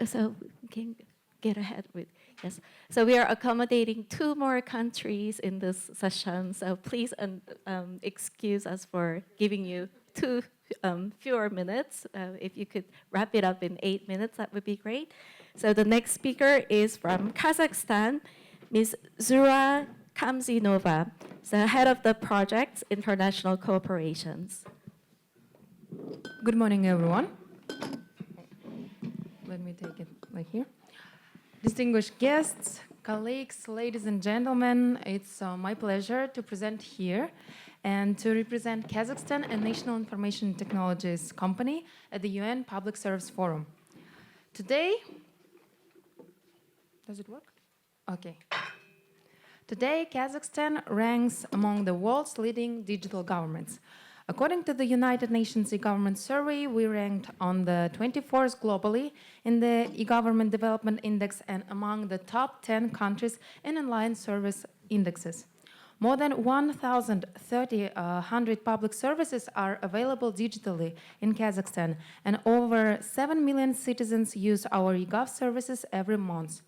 so we can get ahead with, yes. So we are accommodating 2 more countries in this session, so please excuse us for giving you 2 fewer minutes. If you could wrap it up in 8 minutes, that would be great. So the next speaker is from Kazakhstan, Ms. Zura Kamzinova, the head of the project's international cooperations. Good morning, everyone. Let me take it like here. Distinguished guests, colleagues, ladies and gentlemen, it's my pleasure to present here and to represent Kazakhstan, a national information technologies company at the UN Public Service Forum. Today, does it work? Okay. Today, Kazakhstan ranks among the world's leading digital governments. According to the United Nations e-government survey, we ranked on the 24th globally in the e-government development index and among the top 10 countries in online service indexes. More than 1,300 public services are available digitally in Kazakhstan, and over 7 million citizens use our e-gov services every month.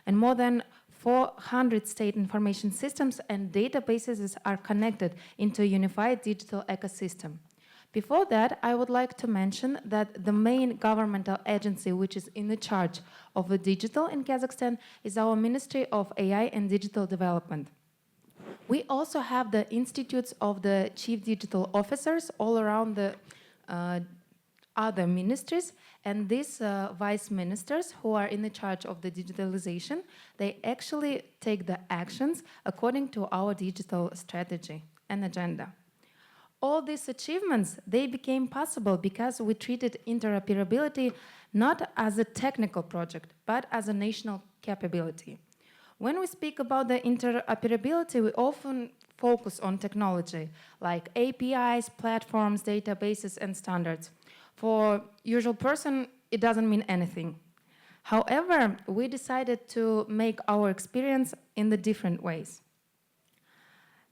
And more than 400 state information systems and databases are connected into a unified digital ecosystem. Before that, I would like to mention that the main governmental agency which is in the charge of the digital in Kazakhstan is our Ministry of AI and Digital Development. We also have the institutes of the chief digital officers all around the other ministries, and these vice ministers who are in the charge of the digitalization, they actually take the actions according to our digital strategy and agenda. All these achievements, they became possible because we treated interoperability not as a technical project, but as a national capability. When we speak about the interoperability, we often focus on technology like APIs, platforms, databases, and standards. For usual person, it doesn't mean anything. However, we decided to make our experience in the different ways.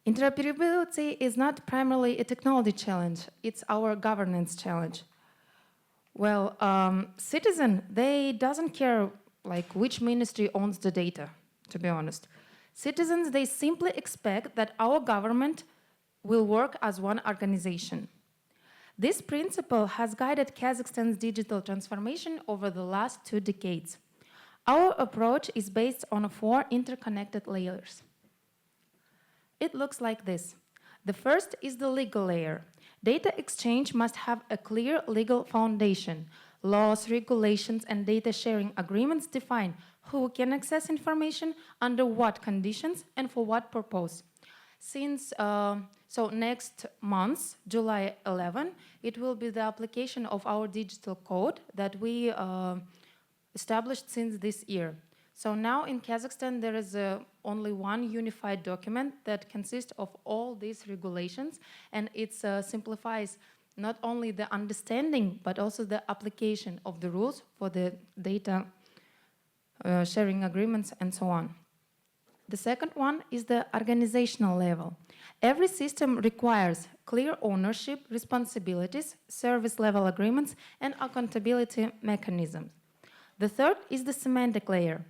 Interoperability is not primarily a technology challenge, it's our governance challenge. Well, citizen, they doesn't care like which ministry owns the data, to be honest. Citizens, they simply expect that our government will work as one organization. This principle has guided Kazakhstan's digital transformation over the last 2 decades. Our approach is based on 4 interconnected layers. It looks like this. The first is the legal layer. Data exchange must have a clear legal foundation. Laws, regulations, and data sharing agreements define who can access information, under what conditions, and for what purpose. Since next month, July 11, it will be the application of our digital code that we established since this year. So now in Kazakhstan, there is only one unified document that consists of all these regulations, and it simplifies not only the understanding, but also the application of the rules for the data sharing agreements and so on. The second one is the organizational level. Every system requires clear ownership, responsibilities, service level agreements, and accountability mechanisms. The third is the semantic layer.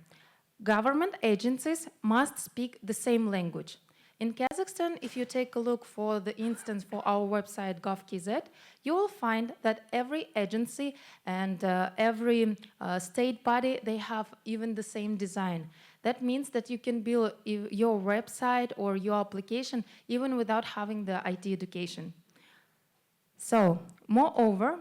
Government agencies must speak the same language. In Kazakhstan, if you take a look for the instance for our website gov.kz, you will find that every agency and every state body, they have even the same design. That means that you can build your website or your application even without having the IT education. So, moreover,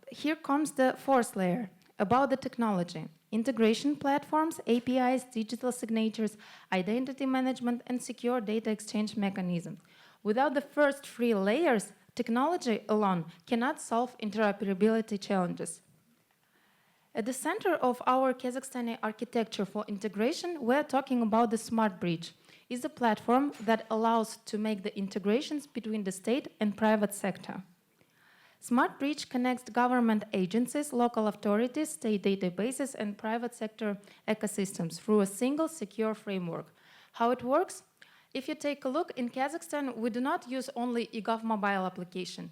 here comes the fourth layer about the technology. Integration platforms, APIs, digital signatures, identity management, and secure data exchange mechanisms. Without the first 3 layers, technology alone cannot solve interoperability challenges. At the center of our Kazakhstani architecture for integration, we're talking about the Smart Bridge. It's a platform that allows to make the integrations between the state and private sector. Smart Bridge connects government agencies, local authorities, state databases, and private sector ecosystems through a single secure framework. How it works? If you take a look, in Kazakhstan, we do not use only eGov mobile application.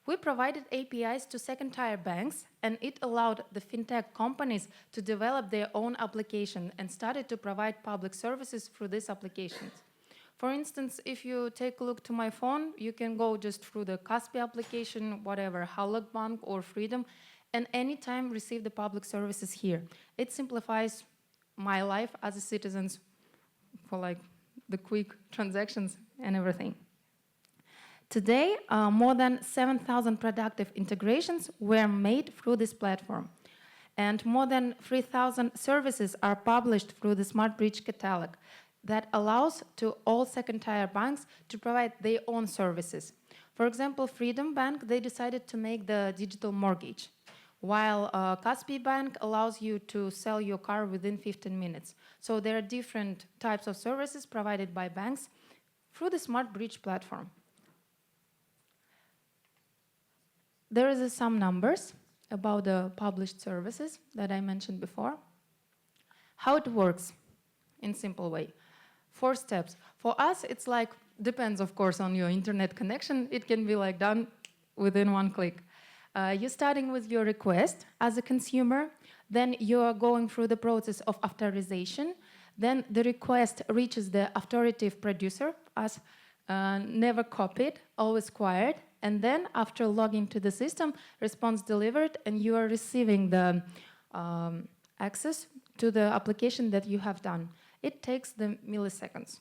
We provided APIs to second-tier banks, and it allowed the fintech companies to develop their own application and started to provide public services through these applications. For instance, if you take a look to my phone, you can go just through the Kaspi application, whatever, Halak Bank or Freedom, and anytime receive the public services here. It simplifies my life as a citizen for like the quick transactions and everything. Today, more than 7,000 productive integrations were made through this platform. And more than 3,000 services are published through the Smart Bridge catalog that allows to all second-tier banks to provide their own services. For example, Freedom Bank, they decided to make the digital mortgage, while Kaspi Bank allows you to sell your car within 15 minutes. So there are different types of services provided by banks through the Smart Bridge platform. There is some numbers about the published services that I mentioned before. How it works in simple way. 4 steps. For us, it's like, depends of course on your internet connection, it can be like done within 1 click. You're starting with your request as a consumer, then you're going through the process of authorization, then the request reaches the authoritative producer as never copied, always quired, and then after logging to the system, response delivered, and you are receiving the access to the application that you have done. It takes the milliseconds.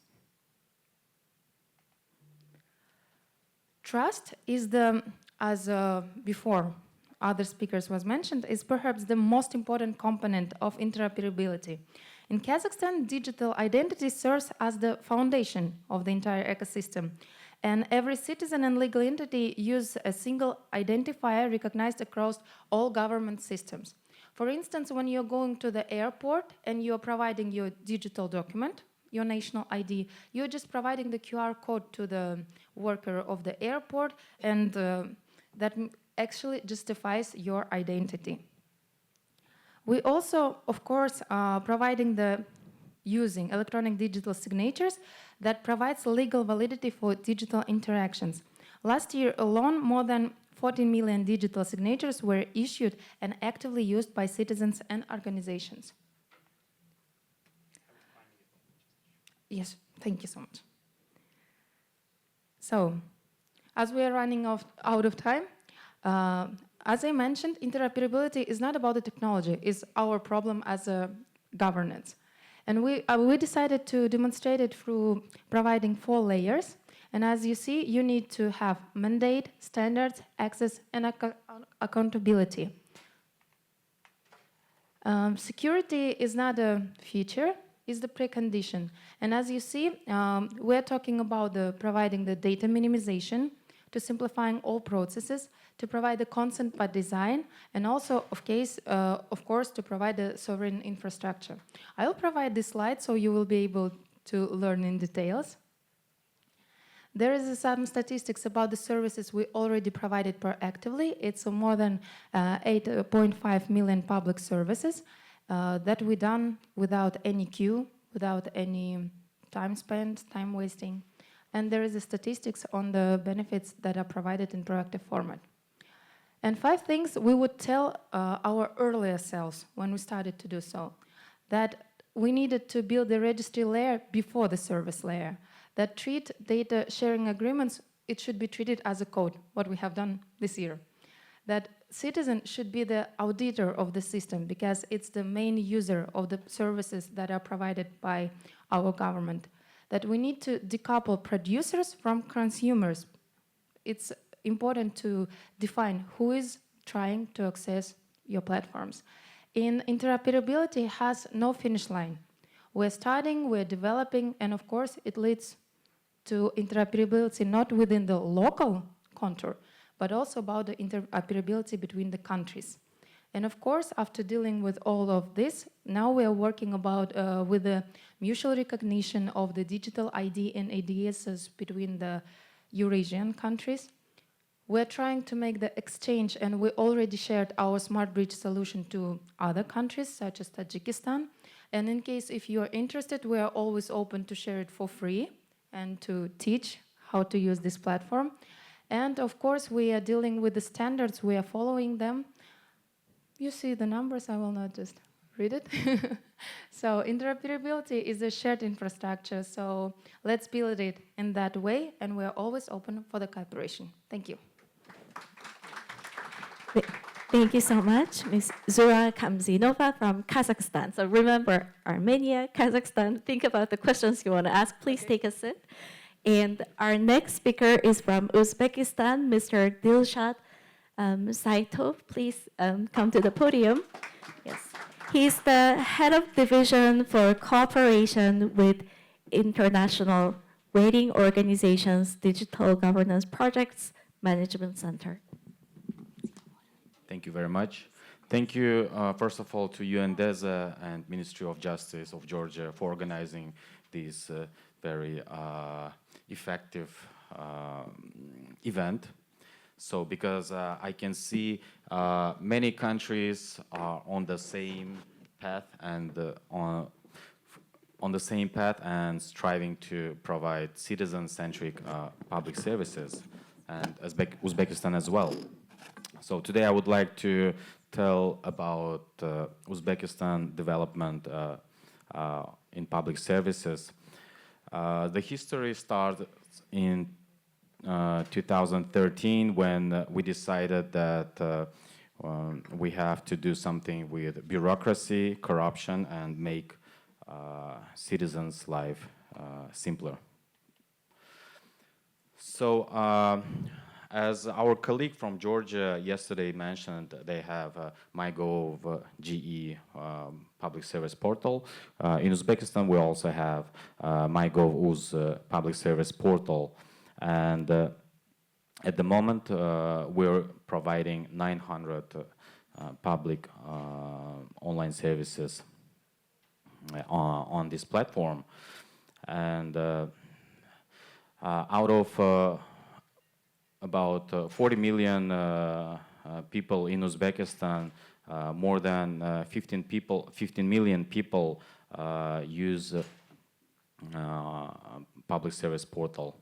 Trust is the, as before other speakers was mentioned, is perhaps the most important component of interoperability. In Kazakhstan, digital identity serves as the foundation of the entire ecosystem. And every citizen and legal entity use a single identifier recognized across all government systems. For instance, when you're going to the airport and you're providing your digital document, your national ID, you're just providing the QR code to the worker of the airport, and that actually justifies your identity. We also, of course, providing the using electronic digital signatures that provides legal validity for digital interactions. Last year alone, more than 14 million digital signatures were issued and actively used by citizens and organizations. Yes, thank you so much. So, as we are running out of time, as I mentioned, interoperability is not about the technology, it's our problem as a governance. And we decided to demonstrate it through providing 4 layers. And as you see, you need to have mandate, standards, access, and accountability. Security is not a feature, it's the precondition. And as you see, we're talking about providing the data minimization, to simplifying all processes, to provide the consent by design, and also, of course, to provide the sovereign infrastructure. I will provide this slide so you will be able to learn in details. There is some statistics about the services we already provided proactively. It's more than 8.5 million public services that we done without any queue, without any time spent, time wasting. And there is a statistics on the benefits that are provided in proactive format. And 5 things we would tell our earlier selves when we started to do so. That we needed to build the registry layer before the service layer. That treat data sharing agreements, it should be treated as a code, what we have done this year. That citizen should be the auditor of the system because it's the main user of the services that are provided by our government. That we need to decouple producers from consumers. It's important to define who is trying to access your platforms. Interoperability has no finish line. We're starting, we're developing, and of course it leads to interoperability not within the local contour, but also about the interoperability between the countries. And of course, after dealing with all of this, now we are working with the mutual recognition of the digital ID and ADSs between the Eurasian countries. We're trying to make the exchange, and we already shared our smart bridge solution to other countries, such as Tajikistan. And in case if you are interested, we are always open to share it for free and to teach how to use this platform. And of course, we are dealing with the standards, we are following them. You see the numbers, I will not just read it. So interoperability is a shared infrastructure, so let's build it in that way, and we are always open for the cooperation. Thank you. Thank you so much, Ms. Zura Kamzinova from Kazakhstan. So remember, Armenia, Kazakhstan, think about the questions you want to ask. Please take a seat. And our next speaker is from Uzbekistan, Mr. Dilshad Saitov. Please come to the podium. Yes. He's the head of division for cooperation with international rating organizations, digital governance projects, management center. Thank you very much. Thank you, first of all, to UNDESA and Ministry of Justice of Georgia for organizing this very effective event. So, because I can see many countries are on the same path and on the same path and striving to provide citizen-centric public services, and Uzbekistan as well. So today I would like to tell about Uzbekistan development in public services. The history starts in 2013 when we decided that we have to do something with bureaucracy, corruption, and make citizens' life simpler. So as our colleague from Georgia yesterday mentioned, they have MyGov GE public service portal. In Uzbekistan, we also have MyGov Uz public service portal. And at the moment, we're providing 900 public online services on this platform. And out of about 40 million people in Uzbekistan, more than 15 million people use public service portal.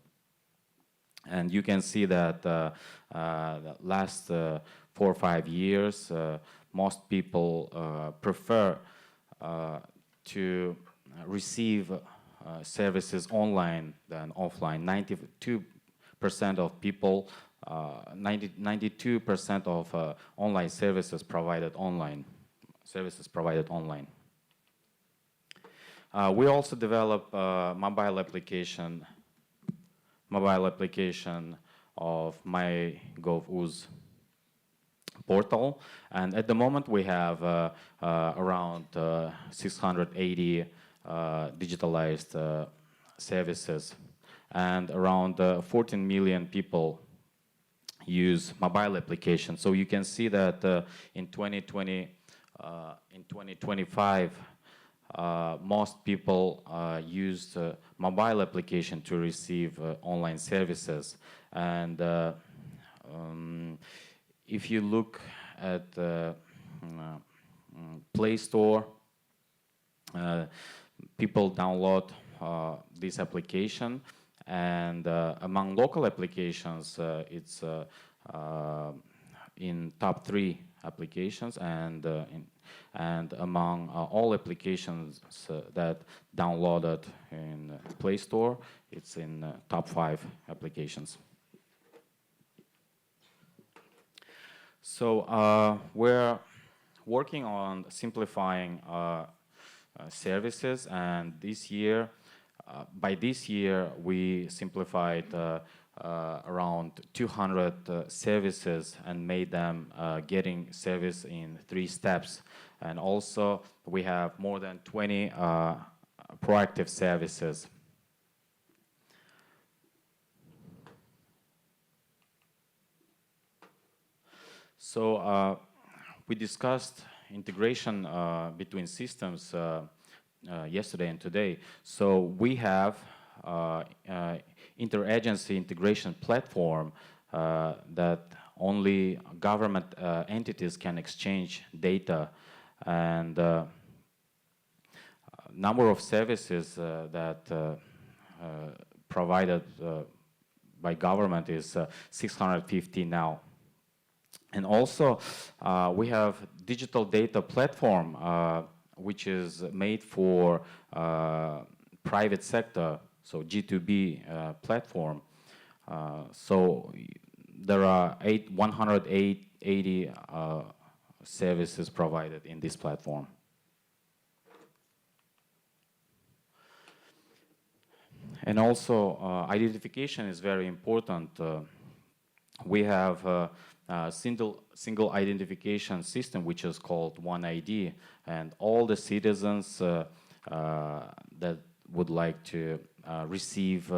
And you can see that the last 4 or 5 years, most people prefer to receive services online than offline. 92% of people, 92% of online services provided online. We also develop mobile application of MyGov.uz portal, and at the moment we have around 680 digitalized services, and around 14 million people use mobile applications. So you can see that in 2025, most people used mobile application to receive online services. And if you look at the Play Store, people download this application, and among local applications, it's in top 3 applications, and among all applications that downloaded in Play Store, it's in top 5 applications. So we're working on simplifying services, and this year, by this year, we simplified around 200 services and made them getting service in 3 steps. And also, we have more than 20 proactive services. So we discussed integration between systems yesterday and today. So we have interagency integration platform that only government entities can exchange data, and number of services that provided by government is 650 now. And also we have digital data platform which is made for private sector, so G2B platform. So there are 180 services provided in this platform. And also identification is very important. We have a single identification system which is called OneID, and all the citizens that would like to receive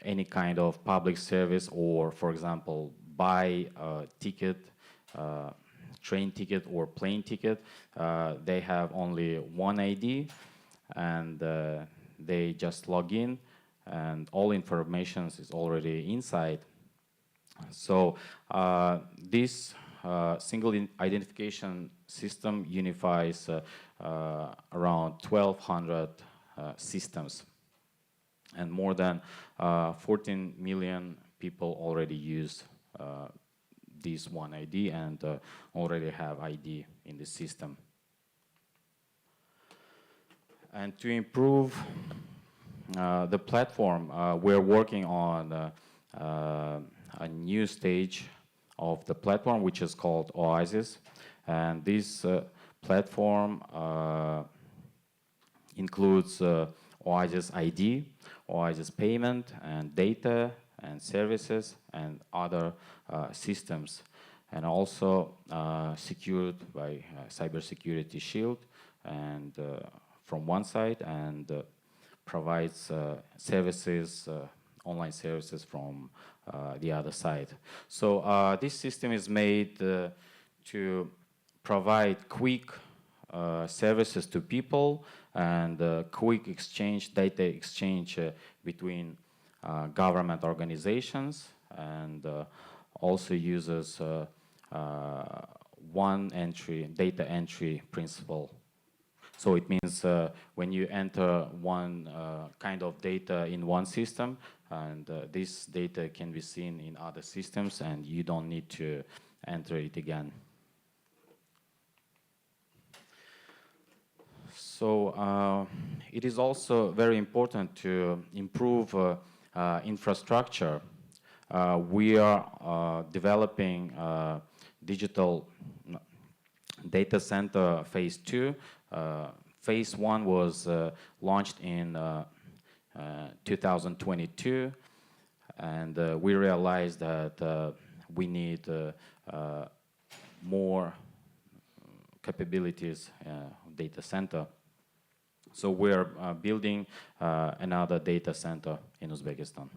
any kind of public service, or for example buy a ticket, train ticket or plane ticket, they have only one ID, and they just log in and all information is already inside. So this single identification system unifies around 1,200 systems, and more than 14 million people already use this OneID and already have ID in the system. And to improve the platform, we're working on a new stage of the platform, which is called Oasis. And this platform includes Oasis ID, Oasis payment and data and services and other systems, and also secured by cybersecurity shield, and from one side, and provides services, online services from the other side. So this system is made to provide quick services to people and quick exchange, data exchange between government organizations, and also uses one entry, data entry principle. So it means when you enter one kind of data in one system, and this data can be seen in other systems, and you don't need to enter it again. So it is also very important to improve infrastructure. We are developing digital data center phase 2. Phase 1 was launched in 2022, and we realized that we need more capabilities data center. So we're building another data center in Uzbekistan.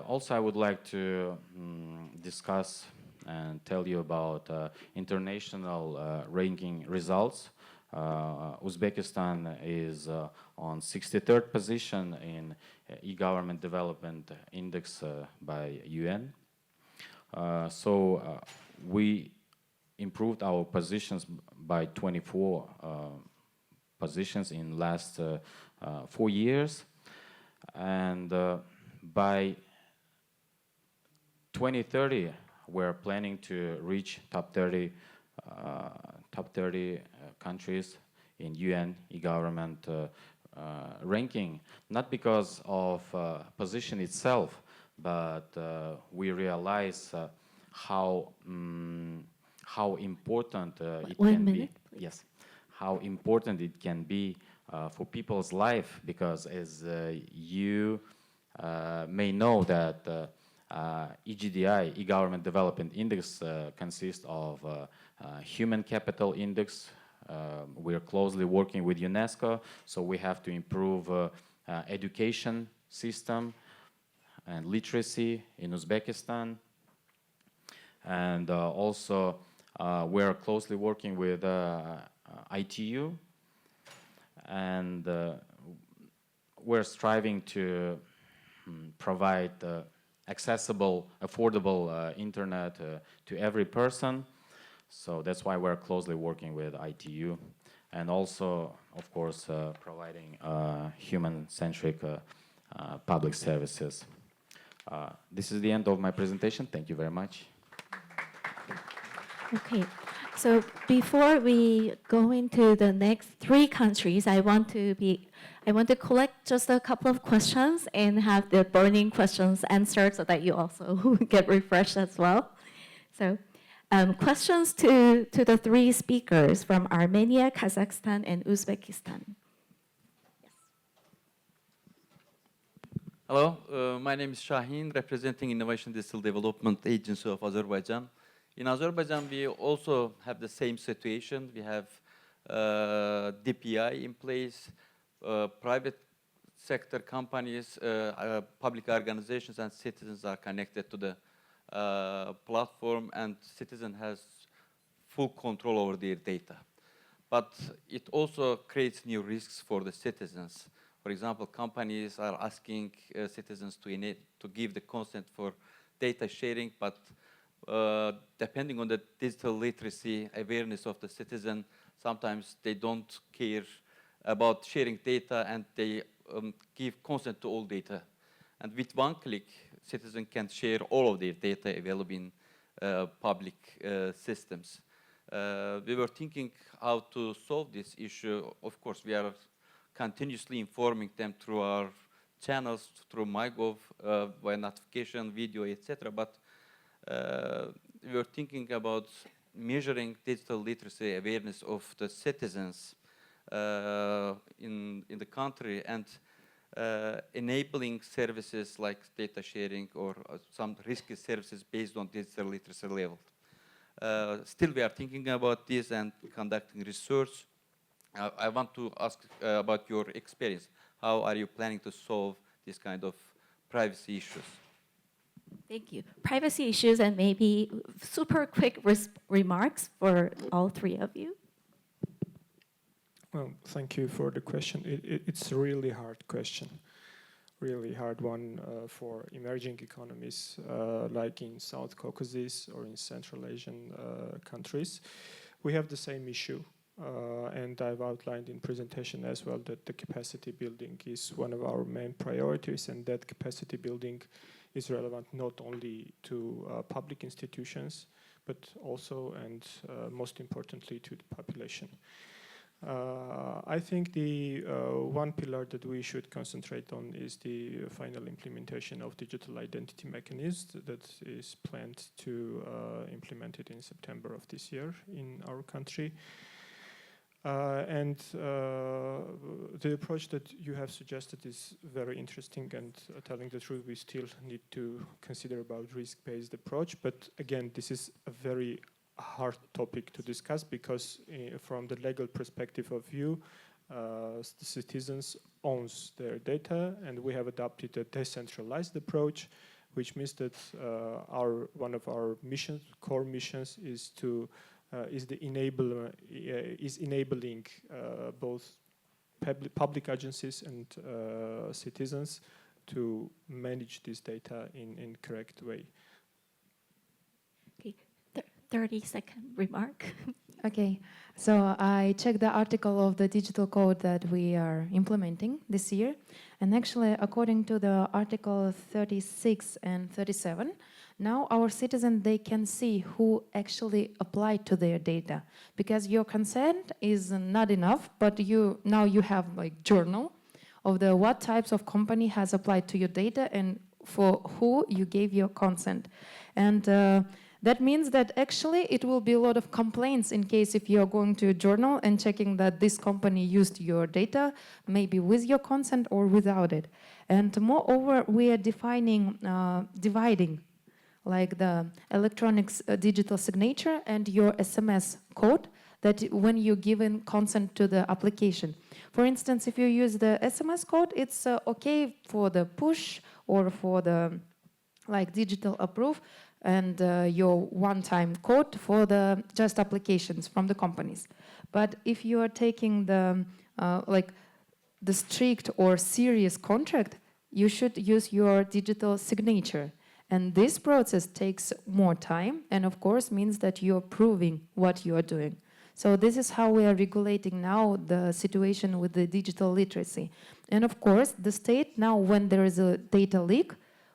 Also I would like to discuss and tell you about international ranking results. Uzbekistan is on 63rd position in e-government development index by UN. We improved our positions by 24 positions in last 4 years, and by 2030 we're planning to reach top 30 countries in UN e-government ranking, not because of position itself, but we realize how important it One can minute, be. please. Yes, how important it can be for people's life, because as you may know that EGDI, e-government development index, consists of human capital index. We're closely working with UNESCO, so we have to improve education system and literacy in Uzbekistan. And also, we're closely working with ITU, and we're striving to provide accessible, affordable internet to every person. So that's why we're closely working with ITU, and also, of course, providing human-centric public services. This is the end of my presentation. Thank you very much. Okay, so before we go into the next 3 countries, I want to collect just a couple of questions and have the burning questions answered so that you also get refreshed as well. So, questions to the 3 speakers from Armenia, Kazakhstan, and Uzbekistan. Hello, my name is Shahin, representing Innovation Digital Development Agency of Azerbaijan. In Azerbaijan, we also have the same situation. We have DPI in place, private sector companies, public organizations, and citizens are connected to the platform, and citizen has full control over their data. But it also creates new risks for the citizens. For example, companies are asking citizens to give the consent for data sharing, but depending on the digital literacy awareness of the citizen, sometimes they don't care about sharing data, and they give consent to all data. And with one click, citizen can share all of their data available in public systems. We were thinking how to solve this issue. Of course, we are continuously informing them through our channels, through MyGov, by notification, video, etc. But we were thinking about measuring digital literacy awareness of the citizens in the country, and enabling services like data sharing or some risky services based on digital literacy level. Still, we are thinking about this and conducting research. I want to ask about your experience. How are you planning to solve this kind of privacy issues? Thank you. Privacy issues and maybe super quick remarks for all 3 of you. Well, thank you for the question. It's a really hard question, really hard one for emerging economies like in South Caucasus or in Central Asian countries. We have the same issue, and I've outlined in presentation as well that the capacity building is one of our main priorities, and that capacity building is relevant not only to public institutions, but also and most importantly to the population. I think the one pillar that we should concentrate on is the final implementation of digital identity mechanism that is planned to implement it in September of this year in our country. And the approach that you have suggested is very interesting, and telling the truth, we still need to consider about risk-based approach. But again, this is a very hard topic to discuss because from the legal perspective of view, the citizens owns their data, and we have adopted a decentralized approach, which means that one of our missions, core missions, is to enabling both public agencies and citizens to manage this data in correct way. Okay, 30-second remark. Okay, so I checked the article of the digital code that we are implementing this year, and actually according to the article 36 and 37, now our citizens, they can see who actually applied to their data, because your consent is not enough, but now you have like journal of the what types of company has applied to your data and for who you gave your consent. And that means that actually it will be a lot of complaints in case if you're going to a journal and checking that this company used your data, maybe with your consent or without it. And moreover, we are dividing like the electronic digital signature and your SMS code that when you given consent to the application. For instance, if you use the SMS code, it's okay for the push or for the like digital approve, and your one-time code for the just applications from the companies. But if you are taking the like the strict or serious contract, you should use your digital signature. And this process takes more time and of course means that you're proving what you are doing. So this is how we are regulating now the situation with the digital literacy. And of course, the state now, when there is a data leak,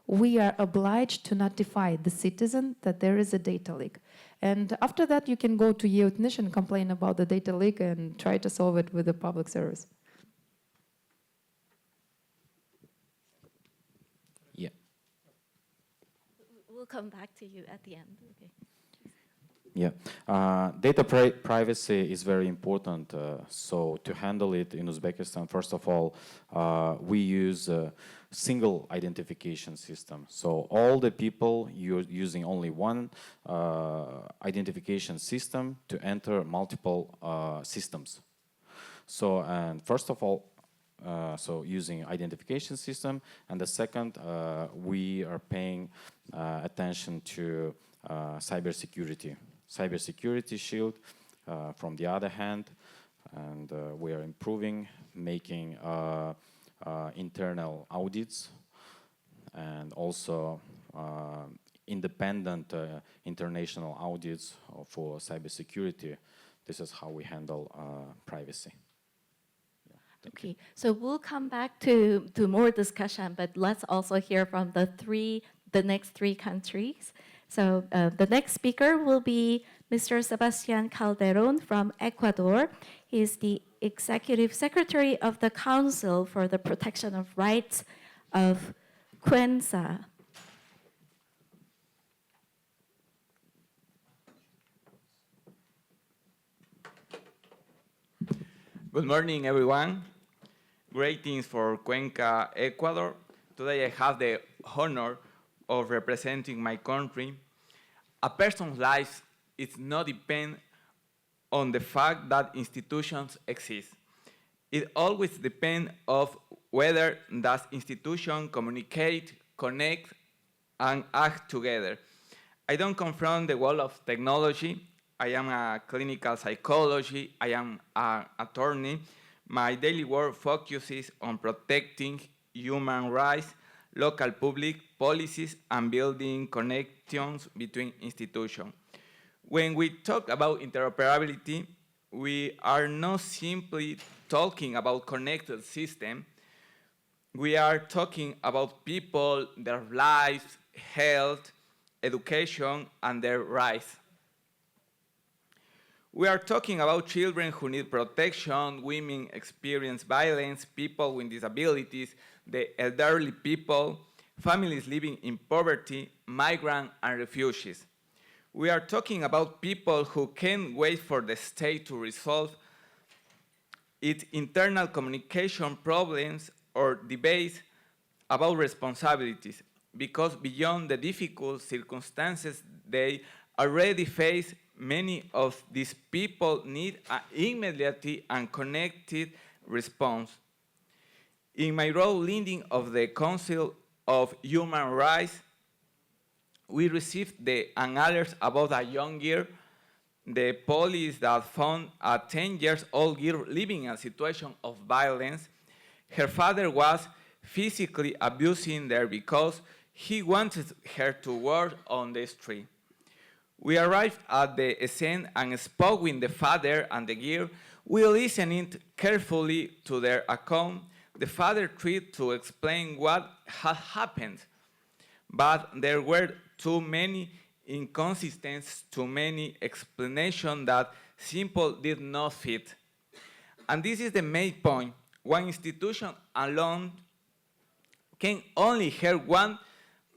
we are obliged to notify the citizen that there is a data leak. And after that, you can go to EUTNISH and complain about the data leak and try to solve it with the public service. Yeah. We'll come back to you at the end. Okay. Yeah, data privacy is very important. So to handle it in Uzbekistan, first of all, we use a single identification system. So all the people, you're using only one identification system to enter multiple systems. So, and first of all, so using identification system, and the second, we are paying attention to cybersecurity shield from the other hand, and we are improving, making internal audits and also independent international audits for cybersecurity. This is how we handle privacy. Okay, so we'll come back to more discussion, but let's also hear from the next three countries. So the next speaker will be Mr. Sebastian Calderon from Ecuador. He is the Executive Secretary of the Council for the Protection of Rights of CUENSA. Good morning, everyone. Greetings for Cuenca, Ecuador. Today I have the honor of representing my country. A person's life is not depend on the fact that institutions exist. It always depends on whether that institution communicate, connect, and act together. I don't come from the world of technology. I am a clinical psychologist. I am an attorney. My daily work focuses on protecting human rights, local public policies, and building connections between institutions. When we talk about interoperability, we are not simply talking about connected systems. We are talking about people, their lives, health, education, and their rights. We are talking about children who need protection, women experience violence, people with disabilities, the elderly people, families living in poverty, migrants, and refugees. We are talking about people who can't wait for the state to resolve its internal communication problems or debates about responsibilities, because beyond the difficult circumstances they already face, many of these people need an immediate and connected response. In my role leading of the Council of Human Rights, we received an alert about a young girl, the police that found a 10-year-old girl living in a situation of violence. Her father was physically abusing her because he wanted her to work on the street. We arrived at the scene and spoke with the father and the girl. We listened carefully to their account. The father tried to explain what had happened, but there were too many inconsistencies, too many explanations that simply did not fit. And this is the main point. One institution alone can only hear one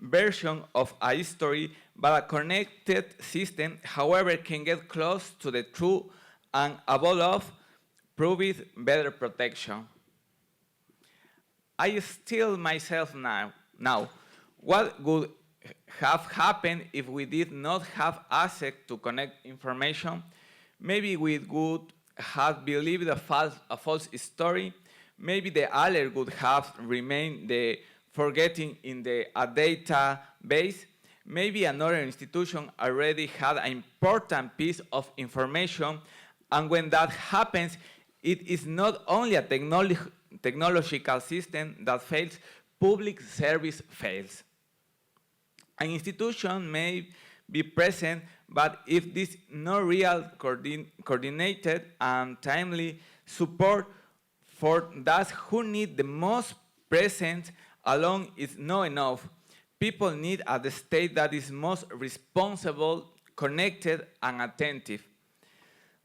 version of a history, but a connected system, however, can get close to the truth and, above all, prove better protection. I still myself now, what would have happened if we did not have access to connect information? Maybe we would have believed a false story. Maybe the alert would have remained the forgetting in the a database. Maybe another institution already had an important piece of information, and when that happens, it is not only a technological system that fails, public service fails. An institution may be present, but if this is not real coordinated and timely support for those who need the most presence alone is not enough. People need a state that is most responsible, connected, and attentive.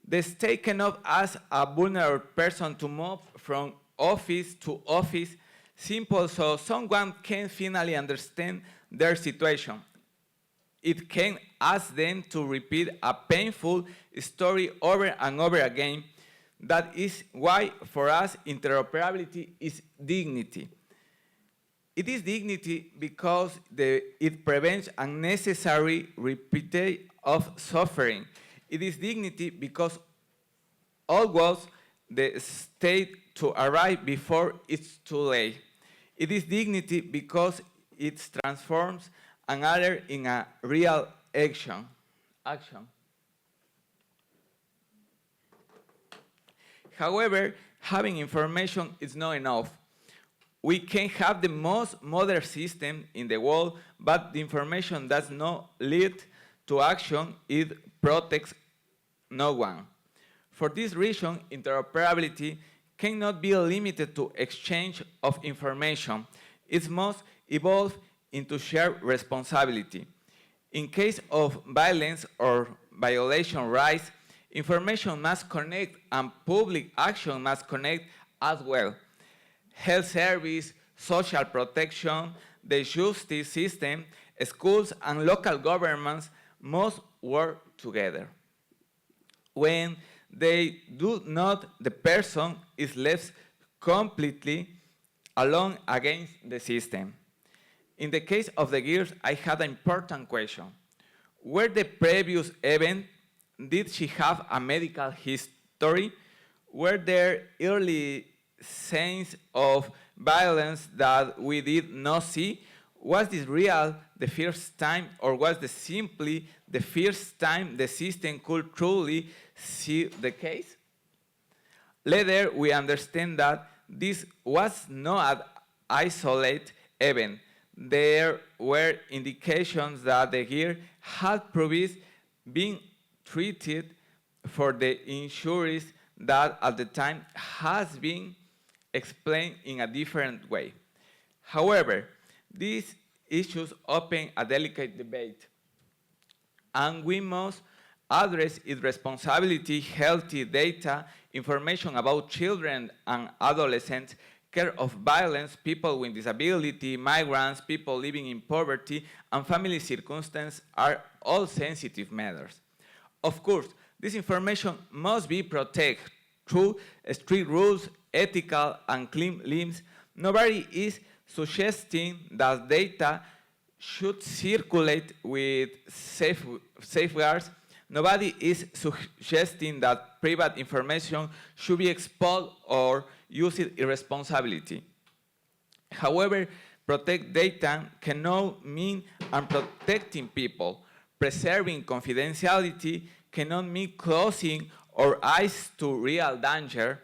The state cannot ask a vulnerable person to move from office to office simple so someone can finally understand their situation. It can ask them to repeat a painful story over and over again. That is why, for us, interoperability is dignity. It is dignity because it prevents unnecessary repeat of suffering. It is dignity because always the state to arrive before it's too late. It is dignity because it transforms another in a real action. However, having information is not enough. We can have the most modern system in the world, but the information does not lead to action. It protects no one. For this reason, interoperability cannot be limited to exchange of information. It must evolve into shared responsibility. In case of violence or violation rights, information must connect and public action must connect as well. Health service, social protection, the justice system, schools, and local governments must work together. When they do not, the person is left completely alone against the system. In the case of the girls, I had an important question. Were the previous event, did she have a medical history? Were there early signs of violence that we did not see? Was this real the first time, or was this simply the first time the system could truly see the case? Later, we understand that this was not an isolated event. There were indications that the girl had previously been treated for the injuries that at the time has been explained in a different way. However, these issues open a delicate debate, and we must address its responsibility, healthy data, information about children and adolescents, care of violence, people with disability, migrants, people living in poverty, and family circumstances are all sensitive matters. Of course, this information must be protected through strict rules, ethical and clean limits. Nobody is suggesting that data should circulate with safeguards. Nobody is suggesting that private information should be exploited or used irresponsibly. However, protect data cannot mean unprotecting people. Preserving confidentiality cannot mean closing our eyes to real danger.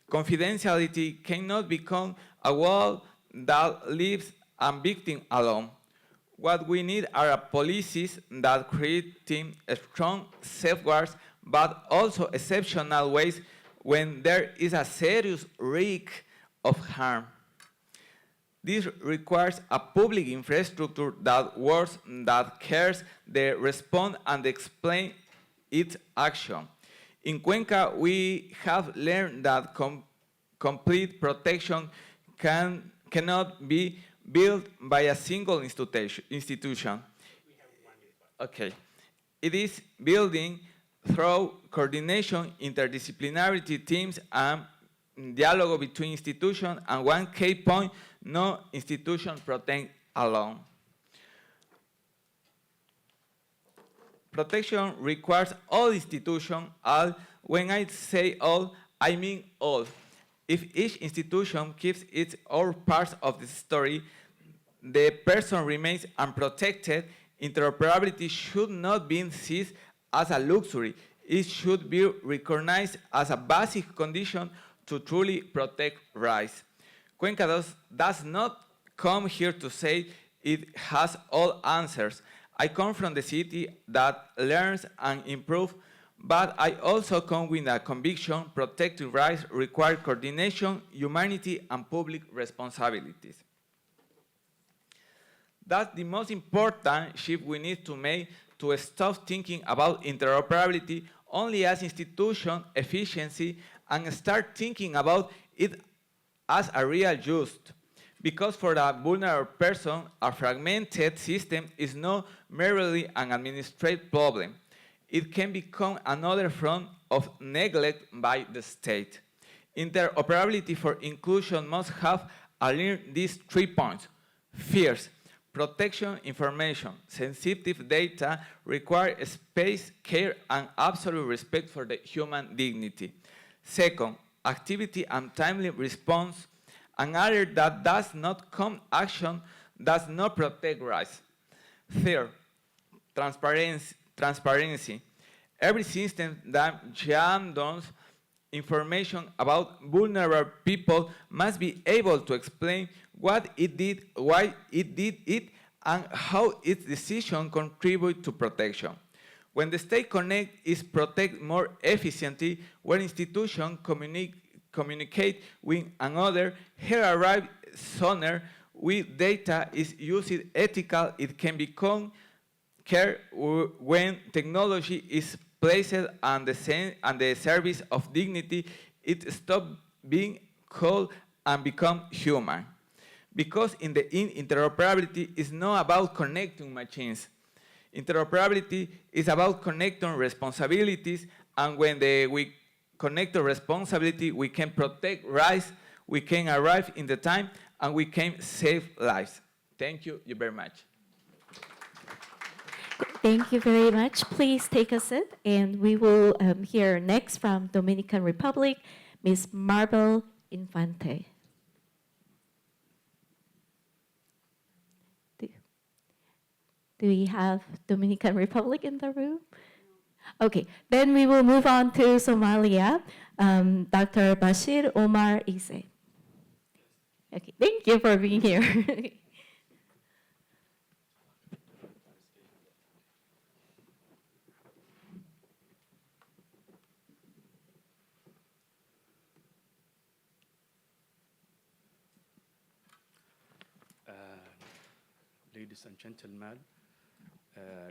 Confidentiality cannot become a wall that leaves a victim alone. What we need are policies that create strong safeguards, but also exceptional ways when there is a serious risk of harm. This requires a public infrastructure that works, that cares, that responds and explains its action. In Cuenca, we have learned that complete protection cannot be built by a single institution. Okay. It is building through coordination, interdisciplinarity teams, and dialogue between institutions, and one key point, no institution protect alone. protection requires all institutions, all. When I say all, I mean all. If each institution keeps its own parts of the story, the person remains unprotected. Interoperability should not be seen as a luxury. It should be recognized as a basic condition to truly protect rights. Cuenca does not come here to say it has all answers. I come from the city that learns and improves, but I also come with a conviction protecting rights require coordination, humanity, and public responsibilities. That's the most important shift we need to make to stop thinking about interoperability only as institution efficiency and start thinking about it as a real just. Because for a vulnerable person, a fragmented system is not merely an administrative problem. It can become another front of neglect by the state. Interoperability for inclusion must have aligned these 3 points. First, protection information. Sensitive data require space, care, and absolute respect for the human dignity. Second, activity and timely response. Another that does not come action does not protect rights. Third, transparency. Every system that jams information about vulnerable people must be able to explain what it did, why it did it, and how its decision contribute to protection. When the state is protected more efficiently, when institutions communicate with another, here arrive sooner, with data is used ethical, it can become care when technology is placed on the service of dignity, it stops being cold and become human. Because in the interoperability is not about connecting machines. Interoperability is about connecting responsibilities, and when we connect the responsibility, we can protect rights, we can arrive in the time, and we can save lives. Thank you very much. Thank you very much. Please take a seat, and we will hear next from Dominican Republic, Ms. Marble Infante. Do we have Dominican Republic in the room? Okay, then we will move on to Somalia, Dr. Bashir Omar Ise. Okay, thank you for being here. Ladies and gentlemen,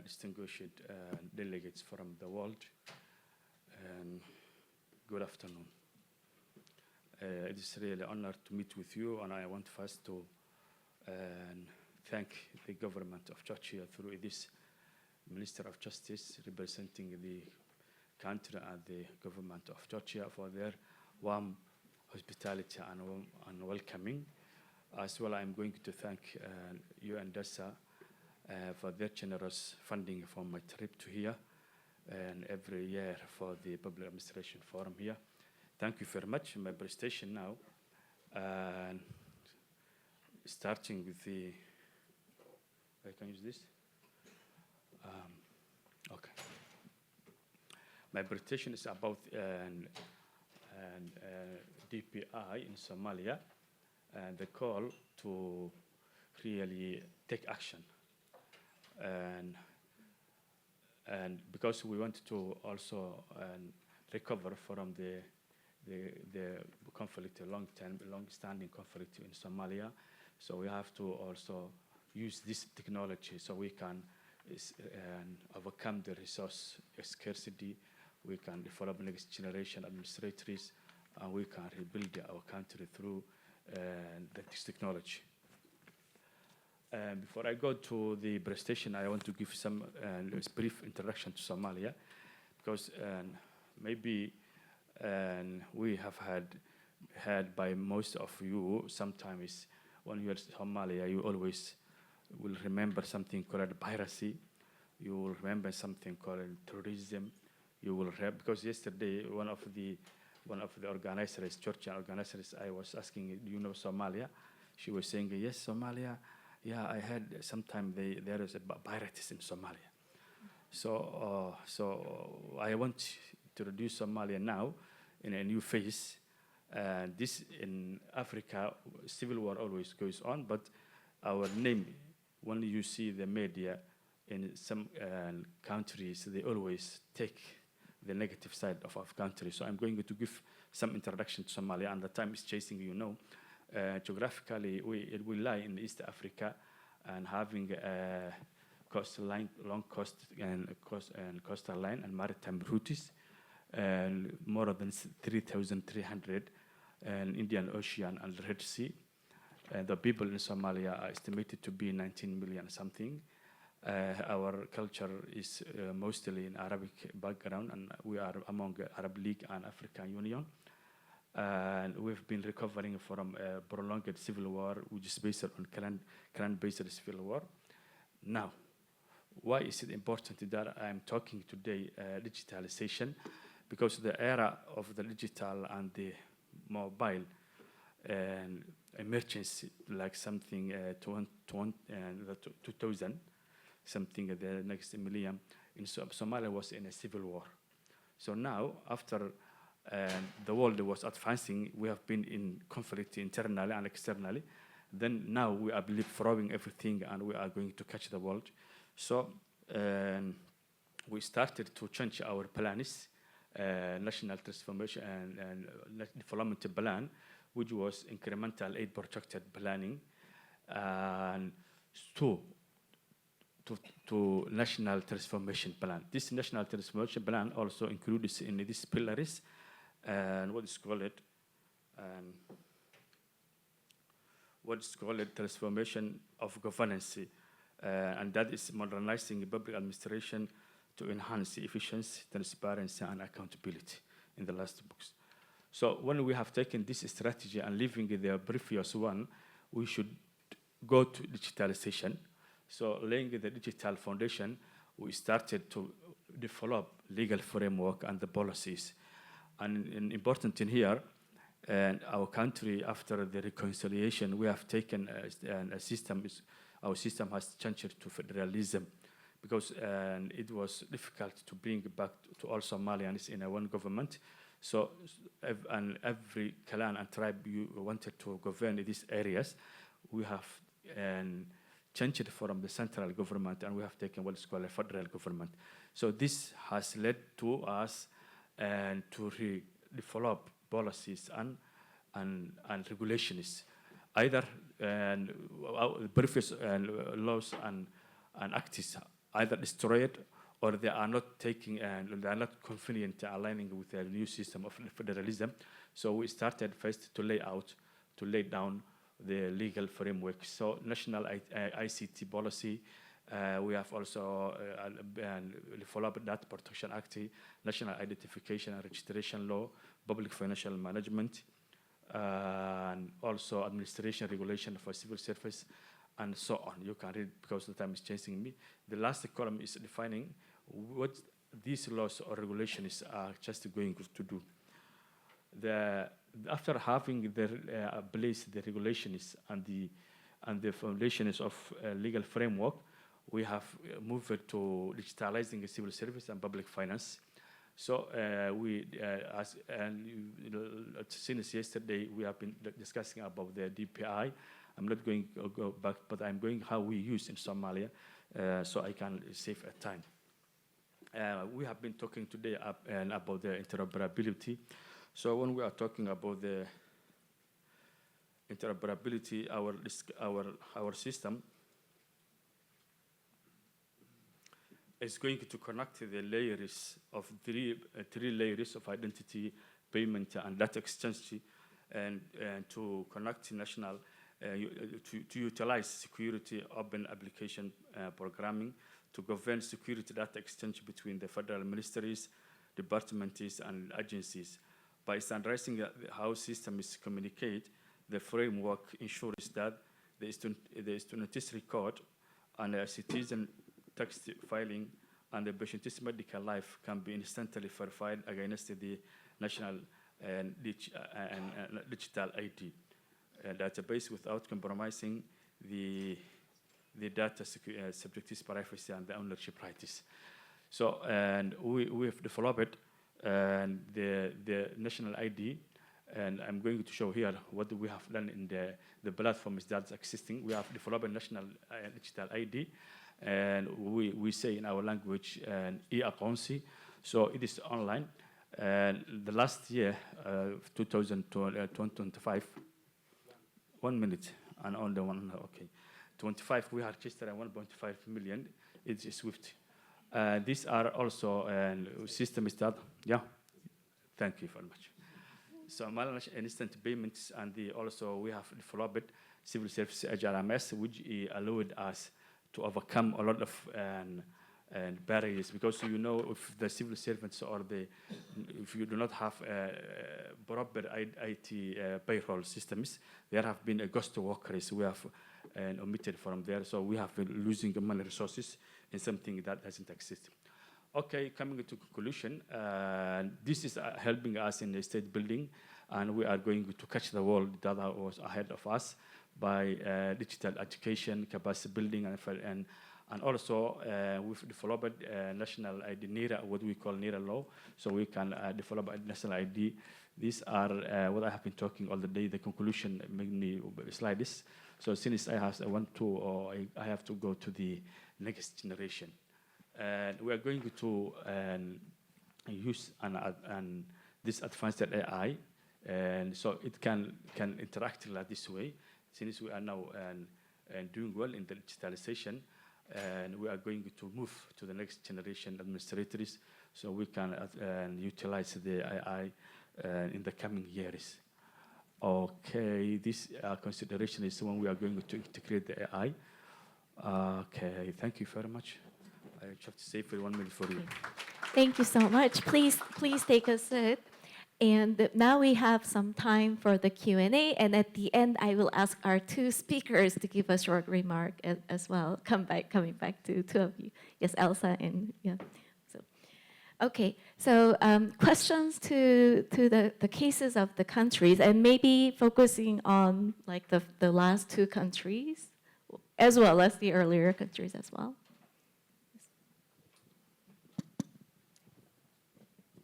distinguished delegates from the world, good afternoon. It is really an honor to meet with you, and I want first to thank the government of Georgia through this Minister of Justice representing the country and the government of Georgia for their warm hospitality and welcoming. As well, I'm going to thank you and DESA for their generous funding for my trip to here and every year for the Public Administration Forum here. Thank you very much. My presentation now, starting with the, I can use this? Okay. My presentation is about DPI in Somalia, and the call to really take action. And because we want to also recover from the conflict, long-standing conflict in Somalia, so we have to also use this technology so we can overcome the resource scarcity, we can develop next generation administrators, and we can rebuild our country through this technology. Before I go to the presentation, I want to give some brief introduction to Somalia, because maybe we have had by most of you, sometimes when you're in Somalia, you always will remember something called piracy, You will remember something called terrorism. You will have, because yesterday one of the organizers, church organizers, I was asking, do you know Somalia? She was saying, yes, Somalia. Yeah, I heard sometime there is a pirates in Somalia. So I want to introduce Somalia now in a new phase. This in Africa, civil war always goes on, but our name, when you see the media in some countries, they always take the negative side of our country. So I'm going to give some introduction to Somalia, and the time is chasing, you know. Geographically, we lie in East Africa and having a coastline, long coast and coastal line and maritime routes, and more than 3,300 Indian Ocean and Red Sea. The people in Somalia are estimated to be 19 million something. Our culture is mostly in Arabic background, and we are among Arab League and African Union. And we've been recovering from a prolonged civil war, which is based on clan-based civil war. Now, why is it important that I'm talking today digitalization? Because the era of the digital and the mobile and emergency, like something 2000, something the next millennium, in Somalia was in a civil war. So now, after the world was advancing, we have been in conflict internally and externally. Then now we are leapfrogging everything, and we are going to catch the world. So we started to change our plans, national transformation and development plan, which was incremental aid projected planning, and to national transformation plan. This national transformation plan also includes in these pillars and what is called transformation of governance, and that is modernizing public administration to enhance efficiency, transparency, and accountability in the last books. So when we have taken this strategy and leaving the previous one, we should go to digitalization. So laying the digital foundation, we started to develop legal framework and the policies. And important in here, and our country, after the reconciliation, we have taken a system, our system has changed to federalism, because it was difficult to bring back to all Somalians in a one government. So every clan and tribe you wanted to govern these areas, we have changed from the central government, and we have taken what is called a federal government. So this has led to us to develop policies and regulations, either previous laws and acts either destroyed, or they are not taking and they are not convenient aligning with the new system of federalism. So we started first to lay down the legal framework. So national ICT policy. We have also developed Data Protection Act, National Identification and Registration Law, Public Financial Management, and also Administration Regulation for Civil Service, and so on. You can read because the time is chasing me. The last column is defining what these laws or regulations are just going to do. After having place the regulations and the foundations of legal framework, we have moved to digitalizing the civil service and public finance. So since yesterday, we have been discussing about the DPI. I'm not going to go back, but I'm going how we use in Somalia, so I can save time. We have been talking today about the interoperability. So when we are talking about the interoperability, our system is going to connect the layers of three layers of identity, payment, and data exchange, and to connect national, to utilize security open application programming, to govern security data exchange between the federal ministries, departments, and agencies. By standardizing how systems communicate, the framework ensures that the student's record and a citizen text filing, and the patient's medical life can be instantly verified against the national and digital ID database without compromising the data subject's privacy and the ownership rights. So, and we have developed the national ID, and I'm going to show here what we have done in the platforms that's existing. We have developed a national digital ID, and we say in our language e-aqoonsi, so it is online. And the last year, 2025, 1 minute, and on the one, okay, 25, we have registered 1.5 million. It's SWIFT. These are also systems that, yeah, thank you very much. So instant payments, and also we have developed civil service HRMS, which allowed us to overcome a lot of barriers, because you know, if the civil servants or if you do not have proper IT payroll systems, there have been a ghost workers we have omitted from there, so we have been losing money resources in something that doesn't exist. Okay, coming to conclusion, this is helping us in the state building, and we are going to catch the world that was ahead of us by digital education, capacity building, and also we've developed national ID NERA, what we call NERA law, so we can develop a national ID. These are what I have been talking all the day. The conclusion, many slides. So since I have I have to go to the next generation. And we are going to use this advanced AI, and so it can interact like this way. Since we are now doing well in the digitalization, and we are going to move to the next generation administrators, so we can utilize the AI in the coming years. Okay, this consideration is when we are going to integrate the AI. Okay, thank you very much. I have to say for 1 minute for you. Thank you so much. Please take a seat. And now we have some time for the Q&A. And at the end, I will ask our two speakers to give a short remark as well. Coming back to two of you. Yes, Elsa and yeah. So, okay. So questions to the cases of the countries, and maybe focusing on like the last two countries, as well as the earlier countries as well.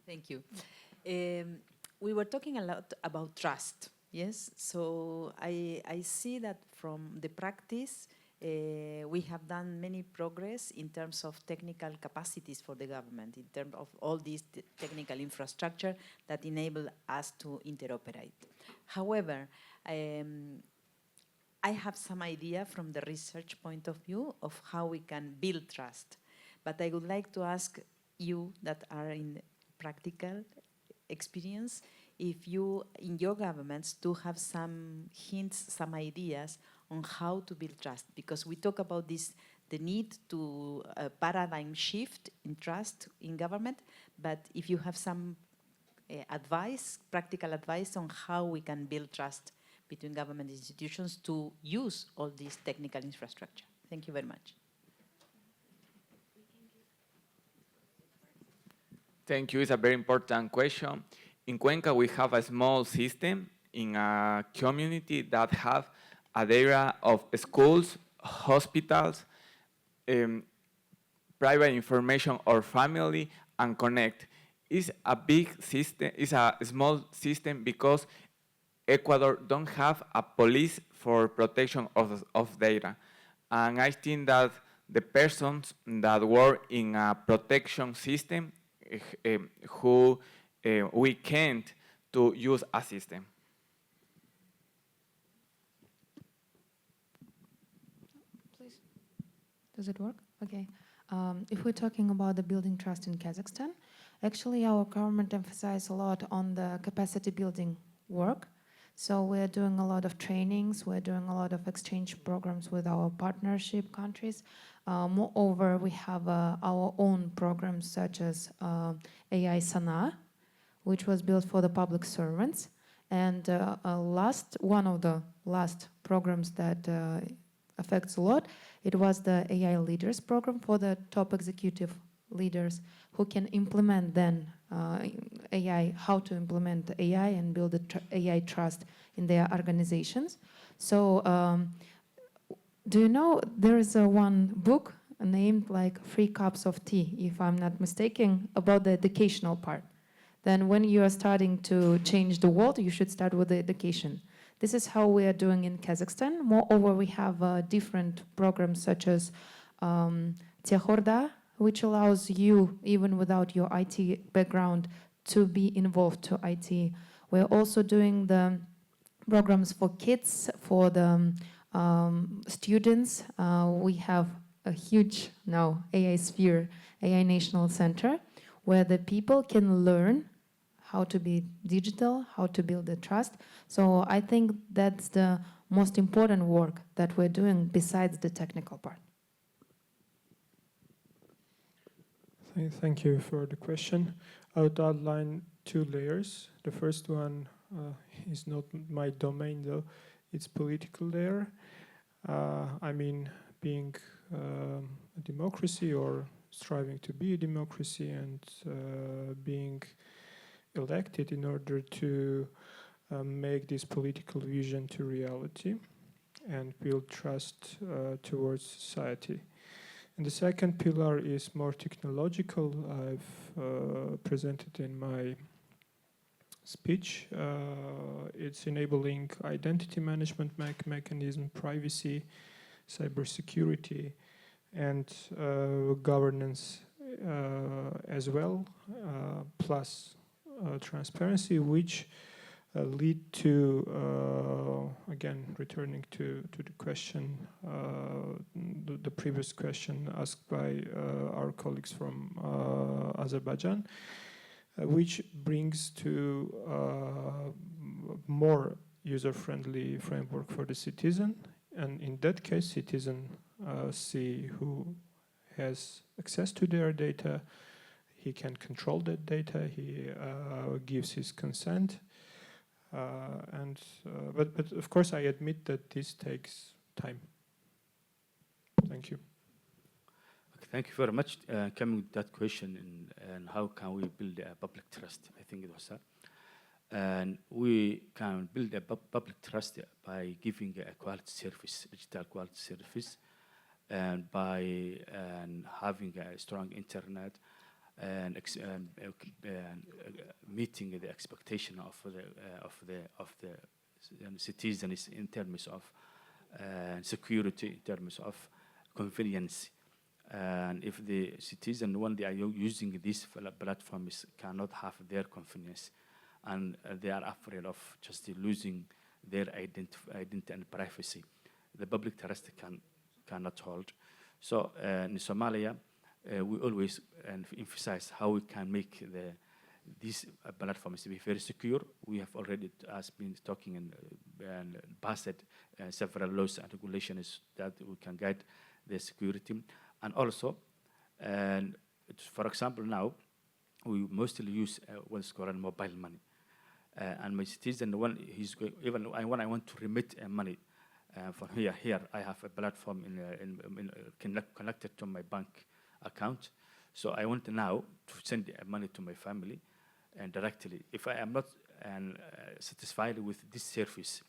Thank you. We were talking a lot about trust, yes? So I see that from the practice, we have done many progress in terms of technical capacities for the government, in terms of all these technical infrastructure that enable us to interoperate. However, I have some idea from the research point of view of how we can build trust. But I would like to ask you that are in practical experience, if you, in your governments, do have some hints, some ideas on how to build trust, because we talk about this, the need to paradigm shift in trust in government, but if you have some advice, practical advice on how we can build trust between government institutions to use all this technical infrastructure. Thank you very much. Thank you. It's a very important question. In Cuenca, we have a small system in a community that have a data of schools, hospitals, private information or family, and connect. It's a big system, it's a small system because Ecuador don't have a police for protection of data. And I think that the persons that work in a protection system who we can't to use a system. Please. Does it work? Okay. If we're talking about the building trust in Kazakhstan, actually our government emphasizes a lot on the capacity building work. So we're doing a lot of trainings, we're doing a lot of exchange programs with our partnership countries. Moreover, we have our own programs such as AI Sana, which was built for the public servants. And one of the last programs that affects a lot It was the AI Leaders Program for the top executive leaders who can implement then AI, how to implement the AI and build the AI trust in their organizations. So do you know there is one book named like 3 Cups of Tea, if I'm not mistaken, about the educational part? Then when you are starting to change the world, you should start with the education. This is how we are doing in Kazakhstan. Moreover, we have different programs such as Tehorda, which allows you, even without your IT background, to be involved to IT. We're also doing the programs for kids, for the students. We have a huge now AI Sphere, AI National Center, where the people can learn how to be digital, how to build the trust. So I think that's the most important work that we're doing besides the technical part. Thank you for the question. I would outline 2 layers. The first one is not my domain, though. It's political layer. I mean, being a democracy or striving to be a democracy and being elected in order to make this political vision to reality and build trust towards society. And the second pillar is more technological. I've presented in my speech. It's enabling identity management mechanism, privacy, cybersecurity, and governance as well, plus transparency, which lead to, again, returning to the question, the previous question asked by our colleagues from Azerbaijan, which brings to more user-friendly framework for the citizen. And in that case, citizen see who has access to their data, he can control that data, he gives his consent. But of course, I admit that this takes time. Thank you. Okay, thank you very much. Coming to that question, and how can we build a public trust? I think it was that. And we can build a public trust by giving a quality service, digital quality service, and by having a strong internet, and meeting the expectation of the citizens in terms of security, in terms of convenience. And if the citizen, when they are using these platforms, cannot have their convenience, and they are afraid of just losing their identity and privacy, the public trust cannot hold. So in Somalia, we always emphasize how we can make these platforms to be very secure. We have already been talking and passed several laws and regulations that we can guide the security. And also, for example, now we mostly use what's called mobile money. And my citizen, when when I want to remit money from here, I have a platform connected to my bank account. So I want now to send money to my family and directly. If I am not satisfied with this service,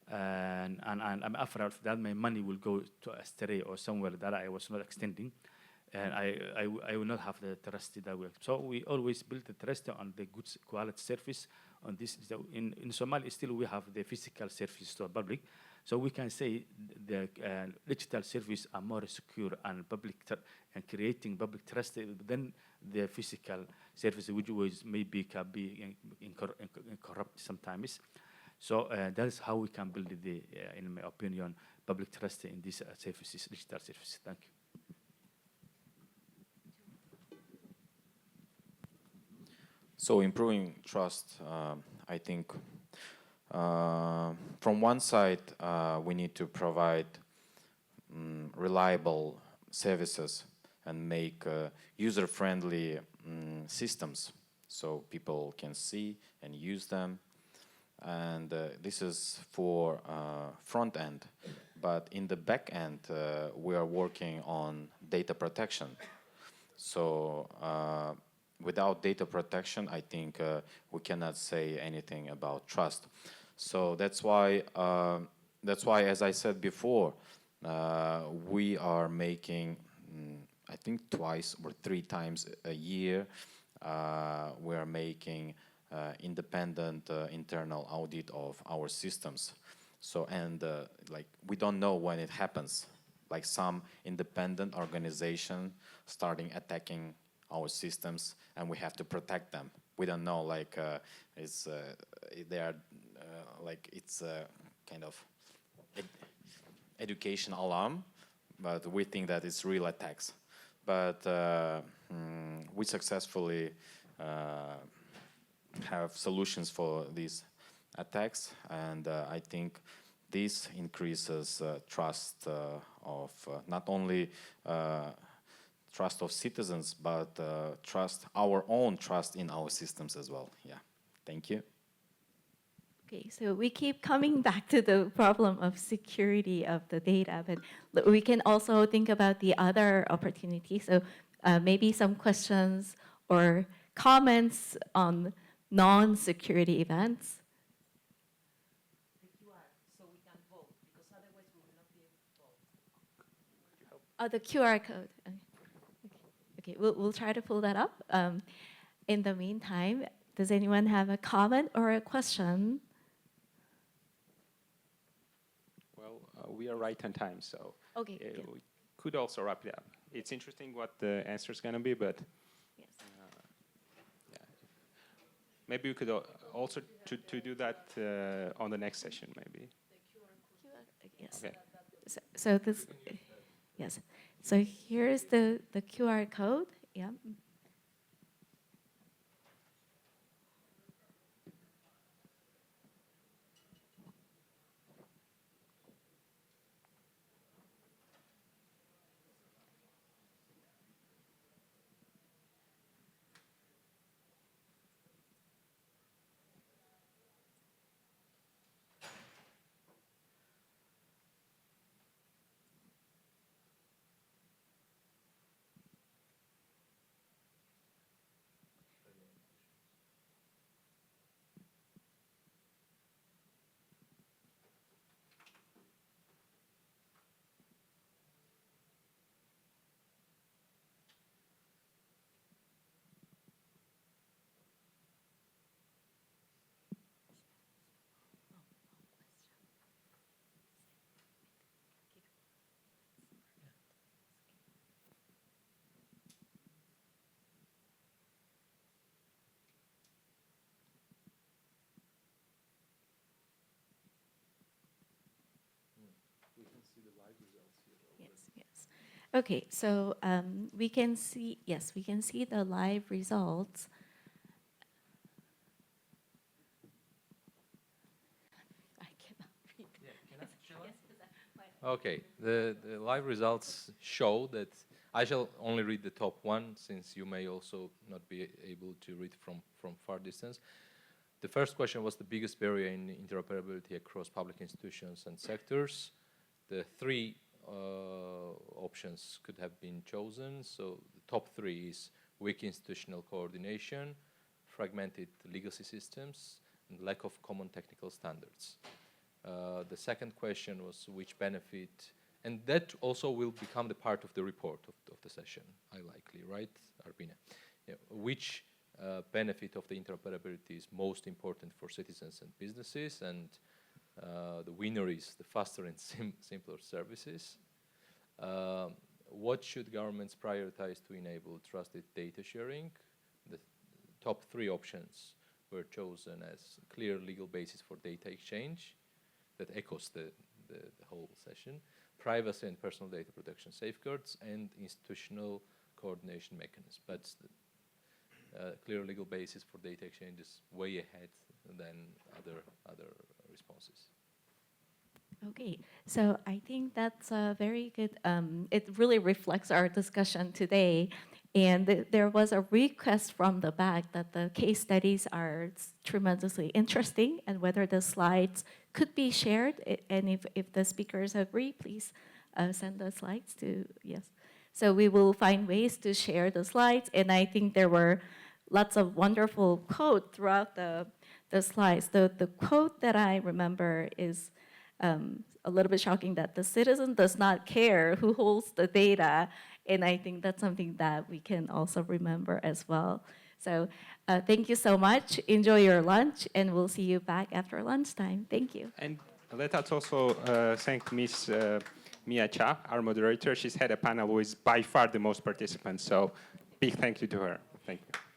and I'm afraid that my money will go to a stray or somewhere that I was not extending, and I will not have the trust that way. So we always build the trust on the good quality service. On this, in Somalia, still we have the physical service to the public. So we can say the digital services are more secure and and creating public trust than the physical service, which was maybe can be corrupt sometimes. So that is how we can build in my opinion, public trust in these services, digital services. Thank you. So improving trust, I think from one side, we need to provide reliable services and make user-friendly systems so people can see and use them. And this is for front end. but in the back end, we are working on data protection. So without data protection, I think we cannot say anything about trust. So that's why, as I said before, we are making, I think twice or 3 times a year, we are making independent internal audit of our systems. So, and like, we don't know when it happens. Like some independent organization starting attacking our systems, and we have to protect them. We don't know, like, they are, like, it's a kind of education alarm, but we think that it's real attacks. But we successfully have solutions for these attacks, and I think this increases trust of not only trust of citizens, but our own trust in our systems as well. Yeah, thank you. Okay, so we keep coming back to the problem of security of the data, but we can also think about the other opportunities. So maybe some questions or comments on non-security events. Oh, the QR code. Okay, we'll try to pull that up. In the meantime, does anyone have a comment or a question? Well, we are right on time, so Okay, yeah. we could also wrap it up. It's interesting what the answer is going to be, but Yes. yeah. Maybe we could also to do that on the next session, maybe. Yes. Okay. So this, yes. So here's the QR code. Yeah. Yes, yes. Okay, so we can see, yes, we can see the live results. I cannot read. Okay, the live results show that I shall only read the top one, since you may also not be able to read from far distance. The first question was the biggest barrier in interoperability across public institutions and sectors. The 3 options could have been chosen. So the top 3 is weak institutional coordination, fragmented legacy systems, and lack of common technical standards. The second question was which benefit, and that also will become the part of the report of the session, likely, right, Arbina? Yeah, which benefit of the interoperability is most important for citizens and businesses, and the winner is the faster and simpler services. What should governments prioritize to enable trusted data sharing? The top 3 options were chosen as clear legal basis for data exchange. That echoes the whole session. Privacy and personal data protection safeguards, and institutional coordination mechanisms. But clear legal basis for data exchange is way ahead than other responses. Okay, so I think that's a very good, it really reflects our discussion today. And there was a request from the back that the case studies are tremendously interesting and whether the slides could be shared. And if the speakers agree, please send the slides to, yes. So we will find ways to share the slides. And I think there were lots of wonderful quotes throughout the slides. The quote that I remember is a little bit shocking, that the citizen does not care who holds the data. And I think that's something that we can also remember as well. So thank you so much. Enjoy your lunch, and we'll see you back after lunchtime. Thank you. And let us also thank Miss Mia Cha, our moderator. She's had a panel with by far the most participants, so big thank you to her. Thank you.